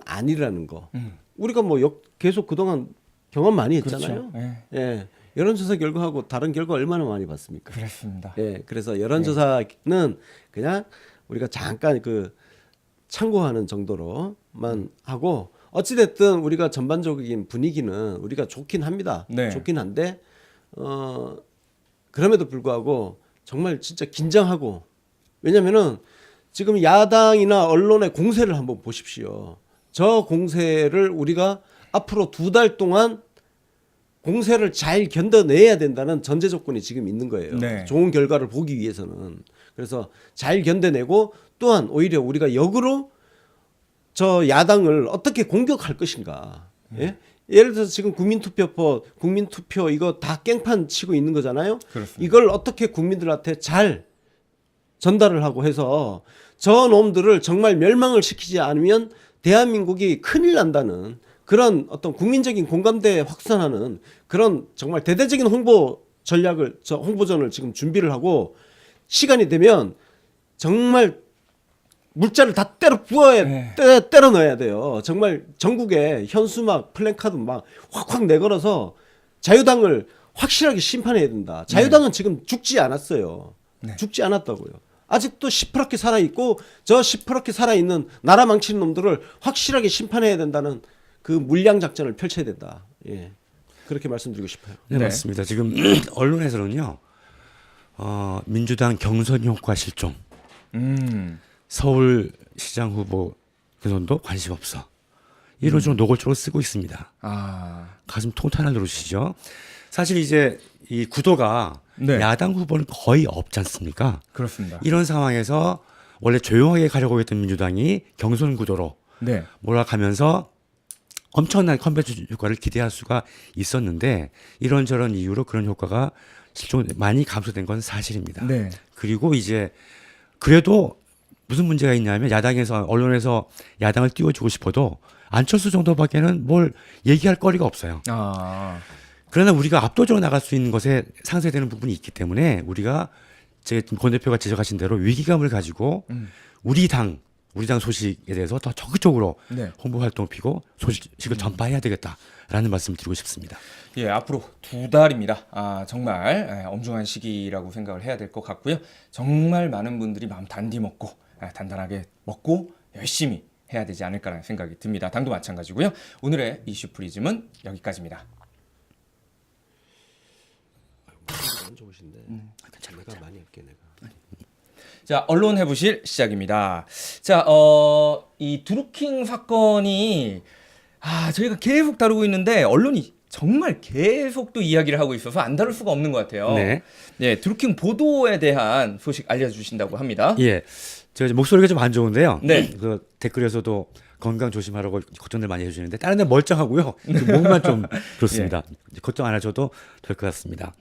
아니라는 거. 우리가 뭐 계속 그동안 경험 많이 했잖아요. 그렇죠. 예. 예. 여론조사 결과하고 다른 결과 얼마나 많이 봤습니까? 그렇습니다. 예. 그래서 여론조사는 그냥 우리가 잠깐 그 참고하는 정도로만 하고 어찌됐든 우리가 전반적인 분위기는 우리가 좋긴 합니다. 네. 좋긴 한데 그럼에도 불구하고 정말 진짜 긴장하고 왜냐면은 지금 야당이나 언론의 공세를 한번 보십시오. 저 공세를 우리가 앞으로 2달 동안 공세를 잘 견뎌내야 된다는 전제 조건이 지금 있는 거예요. 네. 좋은 결과를 보기 위해서는. 그래서 잘 견뎌내고 또한 오히려 우리가 역으로 저 야당을 어떻게 공격할 것인가. 예? 예를 들어서 지금 국민투표 이거 다 깽판 치고 있는 거잖아요. 그렇습니다. 이걸 어떻게 국민들한테 잘 전달을 하고 해서 저 놈들을 정말 멸망을 시키지 않으면 대한민국이 큰일 난다는 그런 어떤 국민적인 공감대 확산하는 그런 정말 대대적인 홍보전을 지금 준비를 하고 시간이 되면 정말 물자를 다 때려 부어야 네. 때려 넣어야 돼요. 정말 전국에 현수막 플랜카드 막 확확 내걸어서 자유당을 확실하게 심판해야 된다. 자유당은 지금 죽지 않았어요. 네. 죽지 않았다고요. 아직도 시퍼렇게 살아있고 저 시퍼렇게 살아있는 나라 망치는 놈들을 확실하게 심판해야 된다는 그 물량 작전을 펼쳐야 된다. 예. 그렇게 말씀드리고 싶어요. 네, 네. 맞습니다. 지금 언론에서는요, 민주당 경선 효과 실종, 서울시장 후보 경선도 관심 없어. 이런 식으로 노골적으로 쓰고 있습니다. 가슴 통탄을 누르시죠. 사실 이제 이 구도가 네. 야당 후보는 거의 없지 않습니까? 그렇습니다. 이런 상황에서 원래 조용하게 가려고 했던 민주당이 경선 구도로 네. 몰아가면서 엄청난 컨벤션 효과를 기대할 수가 있었는데 이런저런 이유로 그런 효과가 실종 많이 감소된 건 사실입니다. 네. 그리고 이제 그래도 무슨 문제가 있냐면 야당에서 언론에서 야당을 띄워주고 싶어도 안철수 정도밖에는 뭘 얘기할 거리가 없어요. 그러나 우리가 압도적으로 나갈 수 있는 것에 상쇄되는 부분이 있기 때문에 우리가 권 대표가 지적하신 대로 위기감을 가지고 우리 당 소식에 대해서 더 적극적으로 네. 홍보 활동을 피고 소식을 전파해야 되겠다라는 말씀을 드리고 싶습니다. 예, 앞으로 2달입니다. 정말 엄중한 시기라고 생각을 해야 될 것 같고요. 정말 많은 분들이 마음 단디 먹고 단단하게 먹고 열심히 해야 되지 않을까라는 생각이 듭니다. 당도 마찬가지고요. 오늘의 이슈 프리즘은 여기까지입니다. 안 좋으신데 내가 많이 할게 내가. 자, 언론 해부실 시작입니다. 자, 이 드루킹 사건이 저희가 계속 다루고 있는데 언론이 정말 계속 또 이야기를 하고 있어서 안 다룰 수가 없는 것 같아요. 네. 네, 드루킹 보도에 대한 소식 알려주신다고 합니다. 예, 제가 목소리가 좀 안 좋은데요. 네. 그 댓글에서도 건강 조심하라고 걱정들 많이 해주시는데 다른 데 멀쩡하고요. 몸만 좀 그렇습니다. 걱정 안 하셔도 될 것 같습니다.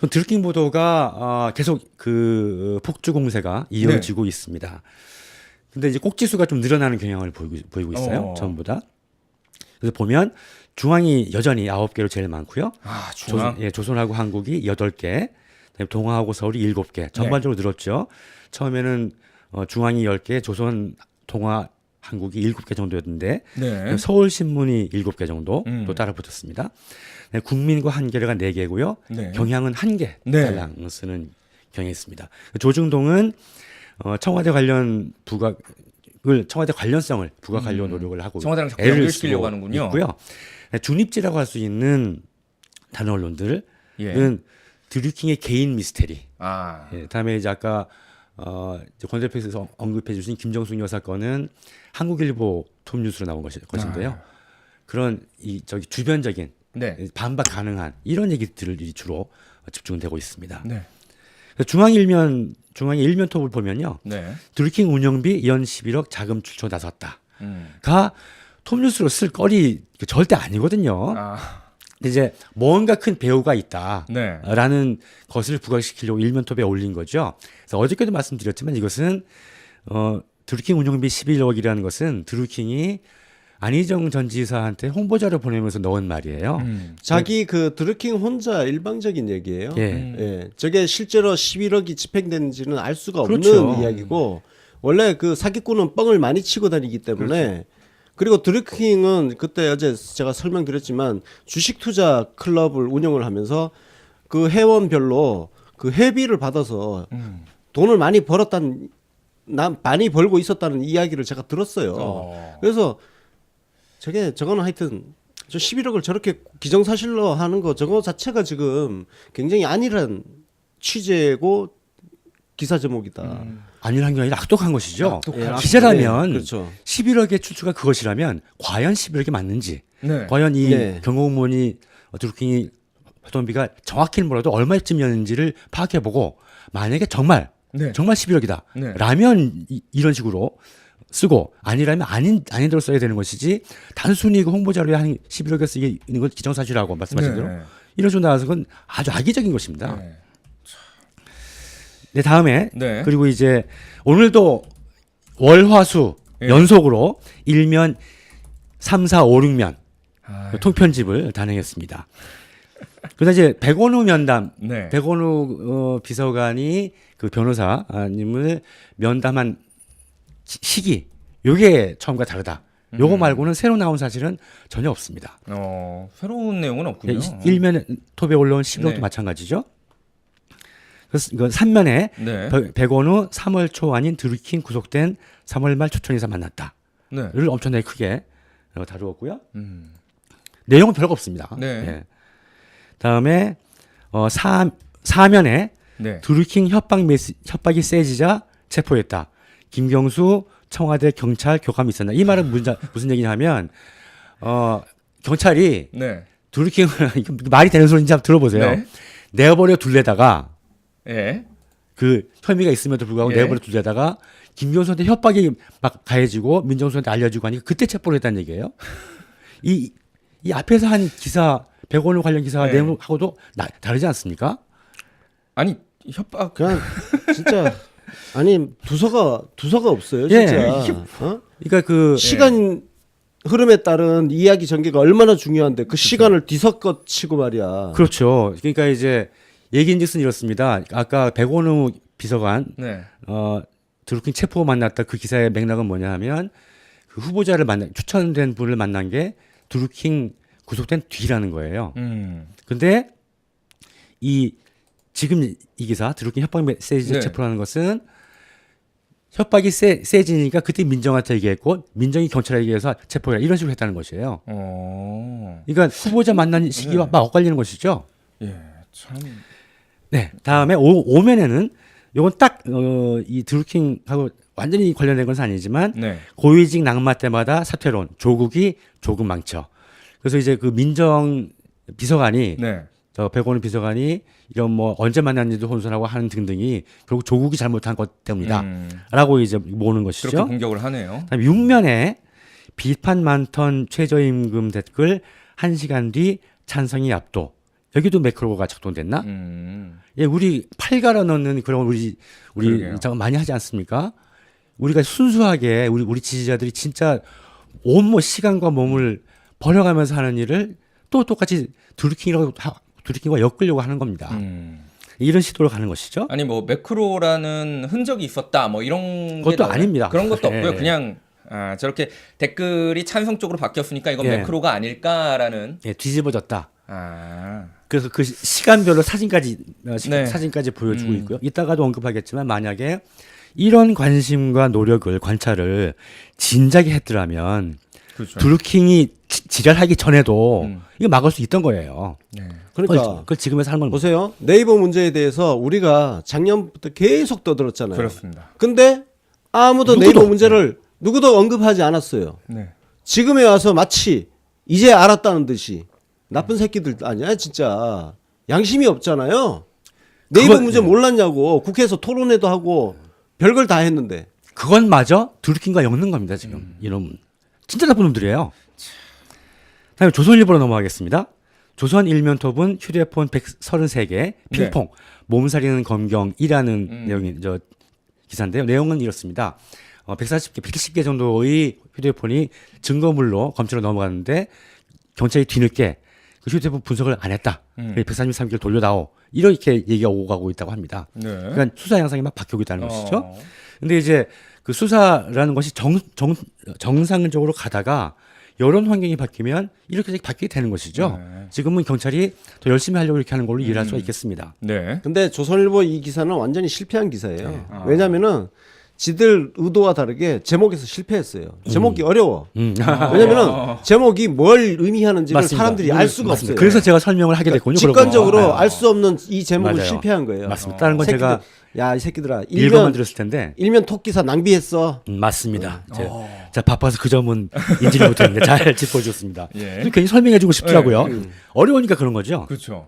드루킹 보도가 계속 그 폭주 공세가 이어지고 있습니다. 근데 이제 꼭지수가 좀 늘어나는 경향을 보이고 있어요. 전보다. 그래서 보면 중앙이 여전히 9개로 제일 많고요. 중앙. 조선하고 한국이 8개, 그다음에 동아하고 서울이 7개. 전반적으로 늘었죠. 처음에는 중앙이 10개, 조선, 동아, 한국이 7개 정도였는데 네. 서울신문이 7개 정도 또 따라 붙었습니다. 국민과 한겨레가 4개고요. 네. 경향은 1개 네. 달랑 쓰는 경향이 있습니다. 조중동은 청와대 관련 청와대 관련성을 부각하려고 노력을 하고 청와대랑 자꾸 애를 연결시키려고 쓰고 하는군요. 있고요. 중립지라고 할 수 있는 다른 언론들은 예. 드루킹의 개인 미스테리. 예. 다음에 이제 아까 권 대표께서 언급해 주신 김정숙 여사 건은 한국일보 톱뉴스로 나온 것인데요. 그런 주변적인 네. 반박 가능한 이런 얘기들이 주로 집중되고 있습니다. 네. 중앙의 일면톱을 보면요. 네. 드루킹 운영비 연 11억 자금 출처 나섰다. 가 톱뉴스로 쓸 거리 절대 아니거든요. 아, 이제 뭔가 큰 배우가 있다. 네. 라는 것을 부각시키려고 일면톱에 올린 거죠. 그래서 어저께도 말씀드렸지만 이것은 드루킹 운영비 11억이라는 것은 드루킹이 안희정 전 지사한테 홍보자를 보내면서 넣은 말이에요. 자기 그 드루킹 혼자 일방적인 얘기예요. 예. 예. 저게 실제로 11억이 집행되는지는 알 수가 없는 그렇죠. 이야기고 원래 그 사기꾼은 뻥을 많이 치고 다니기 때문에 그리고 드루킹은 그때 어제 제가 설명드렸지만 주식 투자 클럽을 운영을 하면서 그 회원별로 그 회비를 받아서 돈을 많이 벌었다는 많이 벌고 있었다는 이야기를 제가 들었어요. 그래서 저거는 하여튼 저 11억을 저렇게 기정사실로 하는 거 저거 자체가 지금 굉장히 안일한 취재고 기사 제목이다. 안일한 게 아니라 악독한 것이죠. 예, 기자라면 네, 그렇죠. 11억의 출처가 그것이라면 과연 11억이 맞는지, 네. 과연 이 네. 경호원이 드루킹이 회동비가 정확히는 몰라도 얼마쯤이었는지를 파악해보고 만약에 정말 네. 11억이다. 네. 라면 이런 식으로 쓰고 아니라면 아닌 대로 써야 되는 것이지 단순히 그 홍보 자료에 한 11억에 쓰게 있는 건 기정사실하고 말씀하신 대로 네. 이런 식으로 나와서 그건 아주 악의적인 것입니다. 네. 네, 다음에 네. 그리고 이제 오늘도 월화수 예. 연속으로 일면 3, 4, 5, 6면 아, 통편집을 단행했습니다. 그다음 이제 백원우 면담, 네. 백원우 비서관이 그 변호사님을 면담한 시기, 요게 처음과 다르다. 요거 말고는 새로 나온 사실은 전혀 없습니다. 새로운 내용은 없군요. 일면 톱에 올라온 11억도 네. 마찬가지죠. 그래서 이건 3면에 네. 백원우 3월 초 아닌 드루킹 구속된 3월 말 초천에서 만났다. 네. 를 엄청나게 크게 다루었고요. 내용은 별거 없습니다. 네. 예. 다음에 4면에 네. 드루킹 협박이 세지자 체포했다. 김경수 청와대 경찰 교감이 있었나? 이 말은 무슨 얘기냐면 경찰이 네. 드루킹을 이거 말이 되는 소리인지 한번 들어보세요. 네. 내버려 둘래다가 예. 그 혐의가 있음에도 불구하고 예. 내버려 둘래다가 김경수한테 협박이 막 가해지고 민정수한테 알려지고 하니까 그때 체포를 했다는 얘기예요. 이 앞에서 한 기사 백원우 관련 기사 네. 내용하고도 다르지 않습니까? 아니 협박. 그냥 진짜 아니 두서가 없어요 예. 진짜. 어? 그러니까 그 시간 흐름에 따른 이야기 전개가 얼마나 중요한데 그 시간을 뒤섞어 치고 말이야. 그렇죠. 그러니까 이제 얘기인즉슨 이렇습니다. 아까 백원우 비서관 네. 드루킹 체포 만났다 그 기사의 맥락은 뭐냐 하면 그 후보자를 추천된 분을 만난 게 드루킹 구속된 뒤라는 거예요. 근데 지금 이 기사 드루킹 협박 메시지 네. 체포라는 것은 협박이 세지니까 그때 민정한테 얘기했고 민정이 경찰에 얘기해서 체포해라 이런 식으로 했다는 것이에요. 그러니까 후보자 만난 시기와 막 엇갈리는 것이죠. 예. 참. 네. 다음에 오면에는 요건 딱 이 드루킹하고 완전히 관련된 건 아니지만 네. 고위직 낙마 때마다 사퇴론 조국이 조국 망쳐. 그래서 이제 그 민정 비서관이 네. 저 백원우 비서관이 이런 뭐 언제 만났는지도 혼선하고 하는 등등이 결국 조국이 잘못한 것 때문이다. 라고 이제 모으는 것이죠. 그렇게 공격을 하네요. 그다음에 6면에 비판 많던 최저임금 댓글 1시간 뒤 찬성이 압도. 여기도 매크로가 작동됐나? 예, 우리 팔 갈아 넣는 그런 우리 그러게요. 작업 많이 하지 않습니까? 우리가 순수하게 우리 지지자들이 진짜 온 시간과 몸을 버려가면서 하는 일을 또 똑같이 드루킹과 엮으려고 하는 겁니다. 이런 시도로 가는 것이죠. 아니 뭐 매크로라는 흔적이 있었다 뭐 이런 그것도 아닙니다. 그런 것도 예. 없고요. 그냥 저렇게 댓글이 찬성 쪽으로 바뀌었으니까 이건 예. 매크로가 아닐까라는. 예, 뒤집어졌다. 아. 그래서 그 시간별로 사진까지 네. 사진까지 보여주고 있고요. 이따가도 언급하겠지만 만약에 이런 관심과 노력을 관찰을 진작에 했더라면 그렇죠. 드루킹이 지랄하기 전에도 이거 막을 수 있던 거예요. 네. 그러니까 그걸 지금에서 하는 건 보세요. 네이버 문제에 대해서 우리가 작년부터 계속 떠들었잖아요. 그렇습니다. 근데 아무도 누구도. 네이버 문제를 누구도 언급하지 않았어요. 네. 지금에 와서 마치 이제 알았다는 듯이 나쁜 새끼들 아니야 진짜 양심이 없잖아요. 네이버 그건- 문제 몰랐냐고. 국회에서 토론회도 하고 별걸 다 했는데. 그건 마저 드루킹과 엮는 겁니다 지금. 이놈 진짜 나쁜 놈들이에요. 다음에 조선일보로 넘어가겠습니다. 조선 일면톱은 휴대폰 133개 핑퐁 몸살이는 검경이라는 내용이 저 기사인데요. 내용은 이렇습니다. 140개, 170개 정도의 휴대폰이 증거물로 검찰로 넘어갔는데 경찰이 뒤늦게 그 휴대폰 분석을 안 했다. 133개를 돌려다오. 이렇게 얘기가 오고 가고 있다고 합니다. 네. 그러니까 수사 양상이 막 바뀌고 있다는 것이죠. 근데 이제 그 수사라는 것이 정상적으로 가다가 여론 환경이 바뀌면 이렇게 바뀌게 되는 것이죠. 지금은 경찰이 더 열심히 하려고 이렇게 하는 걸로 이해할 수가 있겠습니다. 네. 근데 조선일보 이 기사는 완전히 실패한 기사예요. 왜냐면은 지들 의도와 다르게 제목에서 실패했어요. 제목이 어려워. 왜냐면은 제목이 뭘 의미하는지를 맞습니다. 사람들이 알 수가 맞습니다. 없어요. 그래서 제가 설명을 하게 됐군요. 직관적으로 알 수 없는 이 제목을 맞아요. 실패한 거예요. 맞습니다. 다른 건 제가 야, 이 새끼들아. 읽어만 들었을 텐데 일면 톡기사 낭비했어. 맞습니다. 제가 바빠서 그 점은 인지를 못했는데 잘 짚어주셨습니다. 예. 괜히 설명해주고 싶더라고요. 어려우니까 그런 거죠. 그렇죠.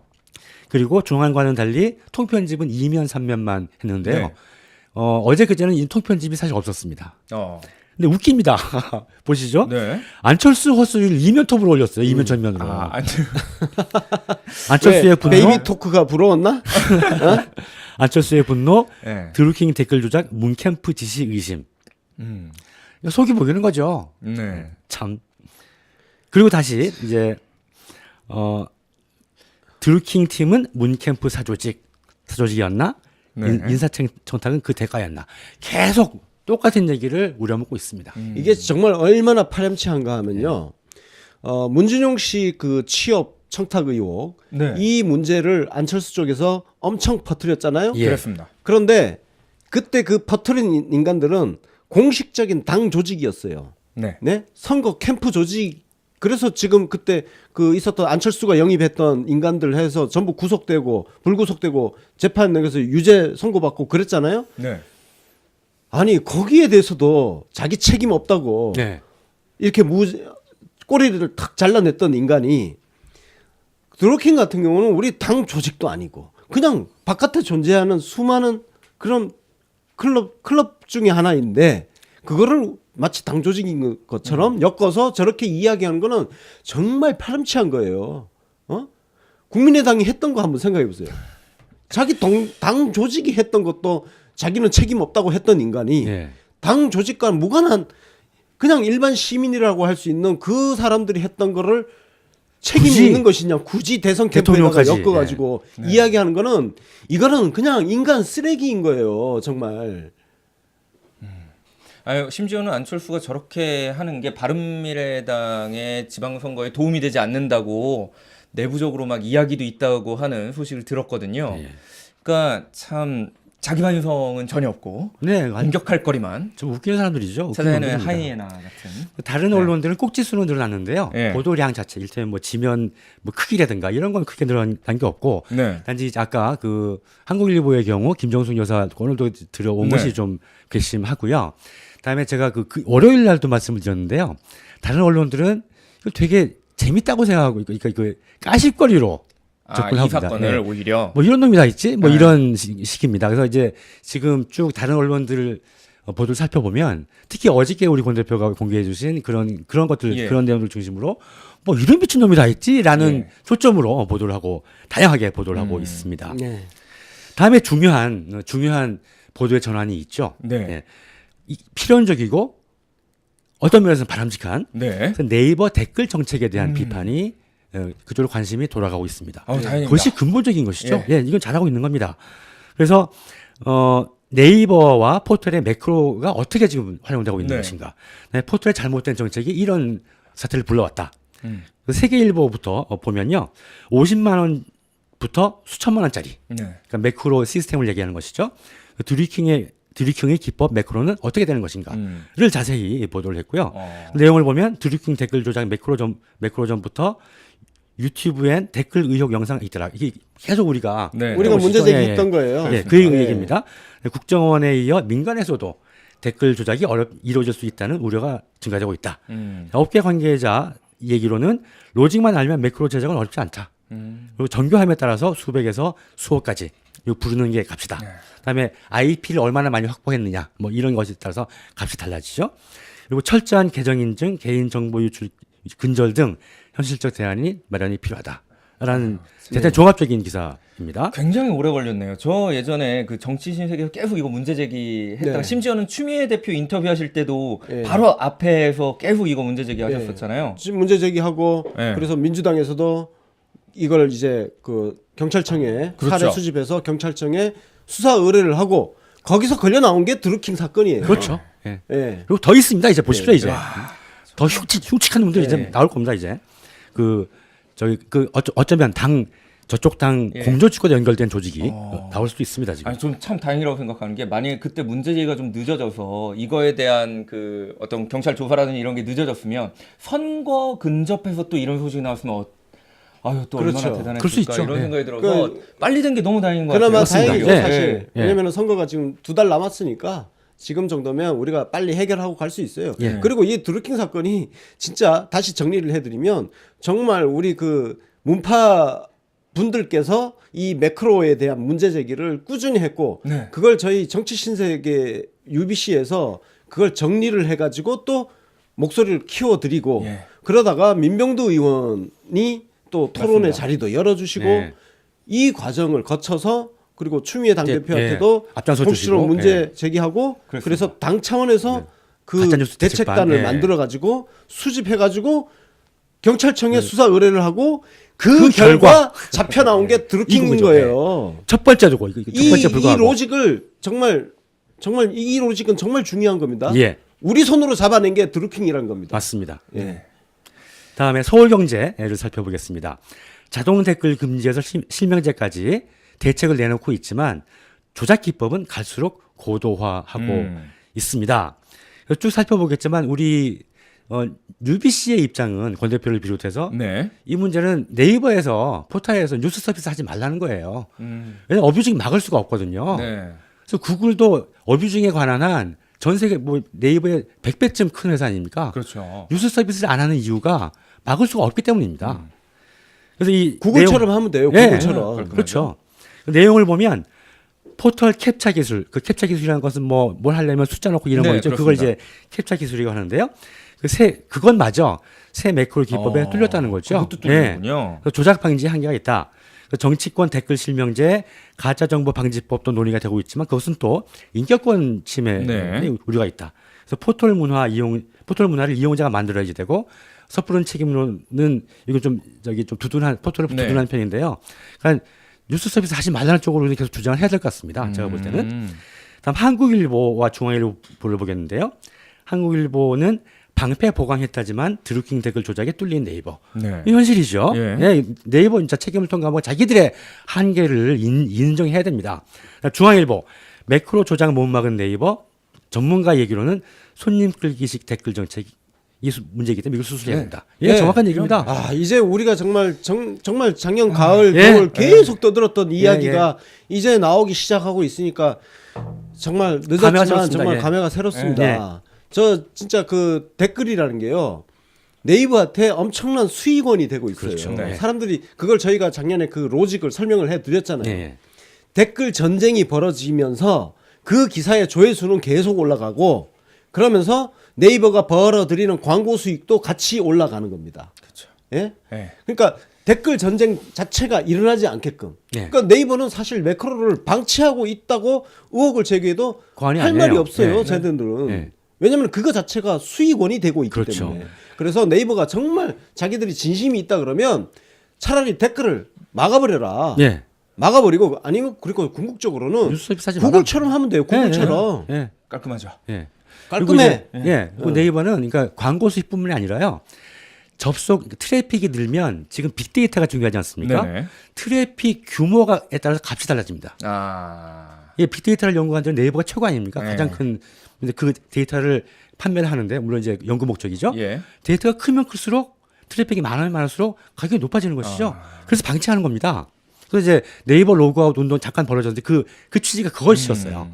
그리고 중앙과는 달리 통편집은 2면 3면만 했는데요. 네. 어제 그제는 이 통편집이 사실 없었습니다. 근데 웃깁니다. 보시죠. 네. 안철수 허수를 2면 톱으로 올렸어요. 2면 전면으로. 안철수의 왜? 분노. 베이비 토크가 부러웠나? 안철수의 분노. 네. 드루킹 댓글 조작. 문캠프 지시 의심. 속이 보이는 거죠. 네. 참. 그리고 다시 이제 드루킹 팀은 문캠프 사조직이었나? 네. 인사청탁은 그 대가였나? 계속 똑같은 얘기를 우려먹고 있습니다. 이게 정말 얼마나 파렴치한가 하면요. 문준용 씨 그 취업 청탁 의혹 네. 이 문제를 안철수 쪽에서 엄청 퍼뜨렸잖아요. 예. 그렇습니다. 그런데 그때 그 퍼뜨린 인간들은 공식적인 당 조직이었어요. 네. 네? 선거 캠프 조직. 그래서 지금 그때 그 있었던 안철수가 영입했던 인간들 해서 전부 구속되고 불구속되고 재판 내에서 유죄 선고받고 그랬잖아요. 네. 아니 거기에 대해서도 자기 책임 없다고 네. 이렇게 꼬리를 탁 잘라냈던 인간이 드루킹 같은 경우는 우리 당 조직도 아니고 그냥 바깥에 존재하는 수많은 그런 클럽 중에 하나인데 그거를 마치 당 조직인 것처럼 엮어서 저렇게 이야기하는 거는 정말 파렴치한 거예요. 국민의당이 했던 거 한번 생각해 보세요. 자기 당 조직이 했던 것도 자기는 책임 없다고 했던 인간이 예. 당 조직과 무관한 그냥 일반 시민이라고 할 수 있는 그 사람들이 했던 거를 책임 굳이 있는 것이냐 굳이 대선 캠프에다가 대통령까지. 엮어가지고 이야기하는 거는 이거는 그냥 인간 쓰레기인 거예요 정말. 아유, 심지어는 안철수가 저렇게 하는 게 바른미래당의 지방선거에 도움이 되지 않는다고 내부적으로 막 이야기도 있다고 하는 소식을 들었거든요. 예. 그러니까 참 자기 반성은 전혀 없고 네, 공격할 거리만 좀 웃기는 사람들이죠. 웃기는 찾아내는 놈들입니다. 하이에나 같은. 다른 언론들은 꼭지수는 늘어났는데요. 네. 보도량 자체, 일테면 뭐 지면 뭐 크기라든가 이런 건 크게 늘어난 게 없고, 네. 단지 이제 아까 그 한국일보의 경우 김정숙 여사 오늘도 들어온 네. 것이 좀 괘씸하고요. 그다음에 제가 그 월요일 날도 말씀을 드렸는데요. 다른 언론들은 이걸 되게 재밌다고 생각하고, 그러니까 그 까실거리로 이 접근합니다. 사건을 예. 오히려 뭐 이런 놈이 다 있지? 뭐 네. 이런 식입니다. 그래서 이제 지금 쭉 다른 언론들 보도를 살펴보면 특히 어저께 우리 권 대표가 공개해 주신 그런 것들 예. 그런 내용들 중심으로 뭐 이런 미친 놈이 다 있지라는 예. 초점으로 보도를 하고 다양하게 보도를 하고 있습니다. 네. 다음에 중요한 보도의 전환이 있죠. 네. 예. 필연적이고 어떤 면에서는 바람직한 네. 네이버 댓글 정책에 대한 비판이 그쪽으로 관심이 돌아가고 있습니다. 다행입니다. 그것이 근본적인 것이죠. 예. 예, 이건 잘하고 있는 겁니다. 그래서 네이버와 포털의 매크로가 어떻게 지금 활용되고 있는 네. 것인가? 네, 포털의 잘못된 정책이 이런 사태를 불러왔다. 그 세계일보부터 보면요, 50만 원부터 수천만 원짜리, 네. 그러니까 매크로 시스템을 얘기하는 것이죠. 드루킹의 기법 매크로는 어떻게 되는 것인가를 자세히 보도를 했고요. 내용을 보면 드루킹 댓글 조작 매크로전부터 유튜브엔 댓글 의혹 영상이 있더라. 이게 계속 우리가 네. 우리가 보시죠. 문제 예, 제기했던 거예요. 예, 그 얘기입니다. 국정원에 이어 민간에서도 댓글 조작이 이루어질 수 있다는 우려가 증가되고 있다. 업계 관계자 얘기로는 로직만 알면 매크로 제작은 어렵지 않다. 그리고 정교함에 따라서 수백에서 수억까지 요 부르는 게 값이다. 그다음에 IP를 얼마나 많이 확보했느냐 뭐 이런 것에 따라서 값이 달라지죠. 그리고 철저한 계정 인증, 개인 정보 유출 근절 등 현실적 대안이 마련이 필요하다라는 대단히 종합적인 기사입니다. 굉장히 오래 걸렸네요. 저 예전에 그 정치 신세계에서 계속 이거 문제 제기했다가 네. 심지어는 추미애 대표 인터뷰하실 때도 네. 바로 앞에서 계속 이거 문제 제기하셨었잖아요. 지금 문제 제기하고 네. 그래서 민주당에서도 이걸 이제 그 경찰청에 그렇죠. 사례 수집해서 경찰청에 수사 의뢰를 하고 거기서 걸려 나온 게 드루킹 사건이에요. 그렇죠. 예. 예. 그리고 더 있습니다. 이제 보십시오. 네. 이제 더 흉측한 분들이 이제 네. 나올 겁니다. 이제 그 저기 그 어쩌면 당 저쪽 당 예. 공조직과 연결된 조직이 나올 수도 있습니다. 지금. 아니 좀 참 다행이라고 생각하는 게 만약에 그때 문제 제기가 좀 늦어져서 이거에 대한 그 어떤 경찰 조사라든지 이런 게 늦어졌으면 선거 근접해서 또 이런 소식이 나왔으면 아유 또 그렇죠. 얼마나 대단했을까 그럴 수 있죠. 이런 예. 생각이 들어서 그- 빨리 된 게 너무 다행인 것 그나마 같아요. 다행이죠 예. 사실. 예. 왜냐면 선거가 지금 2달 남았으니까 지금 정도면 우리가 빨리 해결하고 갈 수 있어요. 예. 그리고 이 드루킹 사건이 진짜 다시 정리를 해드리면 정말 우리 그 문파 분들께서 이 매크로에 대한 문제 제기를 꾸준히 했고 네. 그걸 저희 정치 신세계 UBC에서 그걸 정리를 해가지고 또 목소리를 키워드리고 예. 그러다가 민병두 의원이 또 토론의 맞습니다. 자리도 열어주시고 네. 이 과정을 거쳐서 그리고 추미애 당대표한테도 예, 앞장서 공식으로 주시고, 문제 제기하고 그렇습니다. 그래서 당 차원에서 그 가짜뉴스 대책단을 대책반, 예. 만들어 가지고 수집해 가지고 경찰청에 수사 의뢰를 하고 그 그 결과 잡혀 나온 게 드루킹인 부분이죠. 거예요. 첫 번째죠. 이거 첫 번째 이 불과하고. 로직을 정말 이 로직은 정말 중요한 겁니다. 예. 우리 손으로 잡아낸 게 드루킹이라는 겁니다. 맞습니다. 예. 다음에 서울경제를 살펴보겠습니다. 자동 댓글 금지에서 실명제까지 대책을 내놓고 있지만 조작 기법은 갈수록 고도화하고 있습니다. 쭉 살펴보겠지만 우리 UBC의 입장은 권 대표를 비롯해서 네. 이 문제는 네이버에서 포탈에서 뉴스 서비스 하지 말라는 거예요. 음. 왜냐하면 어뷰징 막을 수가 없거든요. 네. 그래서 구글도 어뷰징에 관한 한 전 세계 뭐 네이버의 100배쯤 큰 회사 아닙니까? 그렇죠. 뉴스 서비스를 안 하는 이유가 막을 수가 없기 때문입니다. 그래서 이 구글처럼 하면 돼요. 예, 구글처럼. 그렇죠. 그 내용을 보면 포털 캡처 기술, 그 캡처 기술이라는 것은 뭐 뭘 하려면 숫자 넣고 이런 네, 거죠. 그걸 그렇습니다. 이제 캡처 기술이라고 하는데요. 그건 맞아. 새 매크로 기법에 뚫렸다는 거죠. 그것도 뚫리는군요. 그래서 조작 방지 한계가 있다. 정치권 댓글 실명제, 가짜 정보 방지법도 논의가 되고 있지만 그것은 또 인격권 침해에 네. 우려가 있다. 그래서 포털 문화를 이용자가 만들어야지 되고 섣부른 책임론은 이거 좀 두둔한 포털을 네. 두둔한 편인데요. 그러니까 뉴스 서비스 하지 말라는 쪽으로 계속 주장을 해야 될 것 같습니다. 제가 볼 때는. 다음 한국일보와 중앙일보를 보겠는데요. 한국일보는 방패 보강했다지만 드루킹 댓글 조작에 뚫린 네이버. 네. 이 현실이죠. 예. 예, 네이버 진짜 책임을 통과하고 자기들의 한계를 인정해야 됩니다. 중앙일보 매크로 조작 못 막은 네이버 전문가 얘기로는 손님 끌기식 댓글 정책이 문제이기 때문에 이걸 수술해야 된다. 예, 네. 정확한 얘기입니다. 아 이제 우리가 정말 작년 가을 예. 겨울 계속 떠들었던 이야기가 이제 나오기 시작하고 있으니까 정말 감회가 늦었지만 새롭습니다. 정말 예. 감회가 새롭습니다. 예. 저 진짜 그 댓글이라는 게요 네이버한테 엄청난 수익원이 되고 있어요. 그렇죠. 네. 사람들이 그걸 저희가 작년에 그 로직을 설명을 해드렸잖아요. 예. 댓글 전쟁이 벌어지면서 그 기사의 조회수는 계속 올라가고 그러면서 네이버가 벌어들이는 광고 수익도 같이 올라가는 겁니다. 그렇죠. 예? 네. 그러니까 댓글 전쟁 자체가 일어나지 않게끔. 예. 그러니까 네이버는 사실 매크로를 방치하고 있다고 의혹을 제기해도 관이 할 아니에요. 말이 없어요. 예. 쟤네들은. 예. 왜냐하면 그거 자체가 수익원이 되고 있기 그렇죠. 때문에. 그래서 네이버가 정말 자기들이 진심이 있다 그러면 차라리 댓글을 막아버려라. 예. 막아버리고 아니면 그리고 궁극적으로는 뉴스 서비스 하지 구글처럼 하면 돼요. 예, 구글처럼. 예. 깔끔하죠. 예. 깔끔해. 그리고 이제, 그리고 네이버는 그러니까 광고 수익뿐만이 아니라요. 접속 트래픽이 늘면 지금 빅데이터가 중요하지 않습니까? 네네. 트래픽 규모가에 따라서 값이 달라집니다. 아. 이 빅데이터를 연구한 데는 네이버가 최고 아닙니까? 네. 가장 큰 근데 그 데이터를 판매를 하는데 물론 이제 연구 목적이죠. 예. 데이터가 크면 클수록 트래픽이 많으면 많을수록 가격이 높아지는 것이죠. 그래서 방치하는 겁니다. 그래서 이제 네이버 로그아웃 운동 잠깐 벌어졌는데 그 취지가 그것이었어요.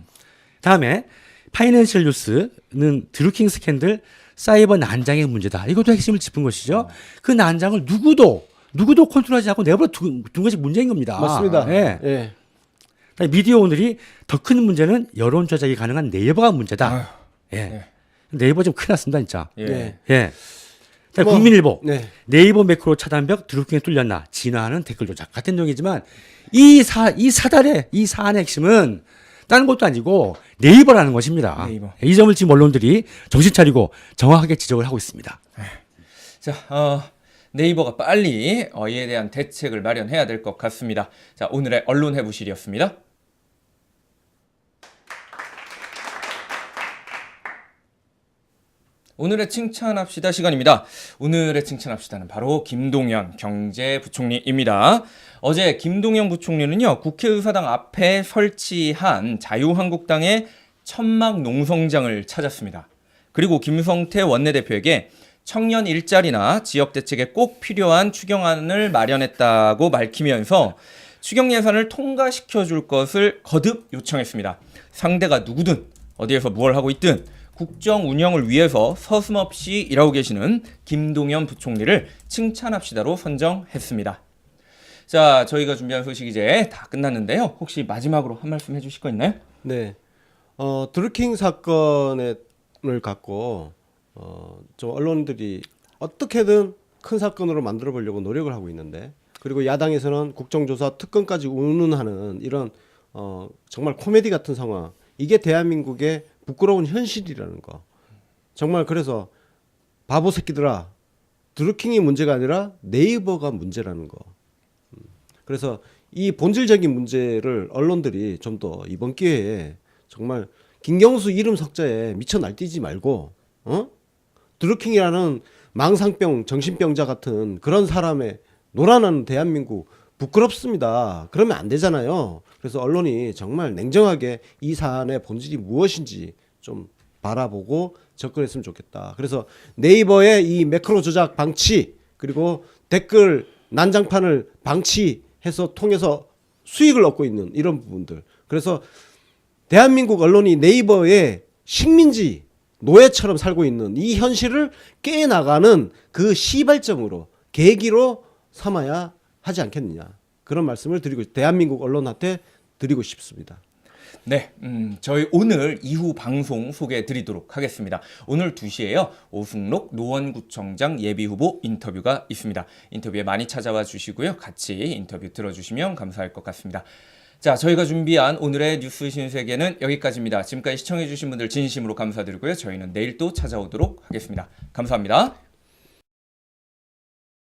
다음에 파이낸셜 뉴스는 드루킹 스캔들 사이버 난장의 문제다. 이것도 핵심을 짚은 것이죠. 그 난장을 누구도 컨트롤하지 않고 내버려 둔 것이 문제인 겁니다. 맞습니다. 예. 예. 미디어 오늘이 더 큰 문제는 여론 조작이 가능한 네이버가 문제다. 아유, 예. 네. 네이버 좀 큰일 났습니다, 진짜. 예. 네. 예. 자, 뭐, 국민일보. 네. 네이버 매크로 차단벽 드루킹에 뚫렸나 진화하는 댓글 조작 같은 내용이지만 이 사안의 핵심은 다른 것도 아니고 네이버라는 것입니다. 네이버. 이 점을 지금 언론들이 정신 차리고 정확하게 지적을 하고 있습니다. 자, 네이버가 빨리 이에 대한 대책을 마련해야 될 것 같습니다. 자, 오늘의 언론 해부실이었습니다. 오늘의 칭찬합시다 시간입니다. 오늘의 칭찬합시다는 바로 김동연 경제부총리입니다. 어제 김동연 부총리는요, 국회의사당 앞에 설치한 자유한국당의 천막 농성장을 찾았습니다. 그리고 김성태 원내대표에게 청년 일자리나 지역 대책에 꼭 필요한 추경안을 마련했다고 밝히면서 추경 예산을 통과시켜 줄 것을 거듭 요청했습니다. 상대가 누구든 어디에서 뭘 하고 있든 국정 운영을 위해서 서슴없이 일하고 계시는 김동연 부총리를 칭찬합시다로 선정했습니다. 자, 저희가 준비한 소식 이제 다 끝났는데요. 혹시 마지막으로 한 말씀 해주실 거 있나요? 네. 드루킹 사건을 갖고 좀 언론들이 어떻게든 큰 사건으로 만들어 보려고 노력을 하고 있는데, 그리고 야당에서는 국정조사 특검까지 운운하는 이런 정말 코미디 같은 상황, 이게 대한민국의 부끄러운 현실이라는 거. 정말 그래서 바보 새끼들아, 드루킹이 문제가 아니라 네이버가 문제라는 거. 그래서 이 본질적인 문제를 언론들이 좀 더 이번 기회에 정말 김경수 이름 석자에 미쳐 날뛰지 말고, 드루킹이라는 망상병, 정신병자 같은 그런 사람의 노란하는 대한민국 부끄럽습니다. 그러면 안 되잖아요. 그래서 언론이 정말 냉정하게 이 사안의 본질이 무엇인지 좀 바라보고 접근했으면 좋겠다. 그래서 네이버의 이 매크로 조작 방치, 그리고 댓글 난장판을 방치해서 통해서 수익을 얻고 있는 이런 부분들. 그래서 대한민국 언론이 네이버의 식민지 노예처럼 살고 있는 이 현실을 깨나가는 그 시발점으로, 계기로 삼아야 하지 않겠느냐, 그런 말씀을 드리고, 대한민국 언론한테 드리고 싶습니다. 네, 저희 오늘 이후 방송 소개해 드리도록 하겠습니다. 오늘 2시에요. 오승록 노원구청장 예비후보 인터뷰가 있습니다. 인터뷰에 많이 찾아와 주시고요. 같이 인터뷰 들어주시면 감사할 것 같습니다. 자, 저희가 준비한 오늘의 뉴스 신세계는 여기까지입니다. 지금까지 시청해 주신 분들 진심으로 감사드리고요. 저희는 내일 또 찾아오도록 하겠습니다. 감사합니다.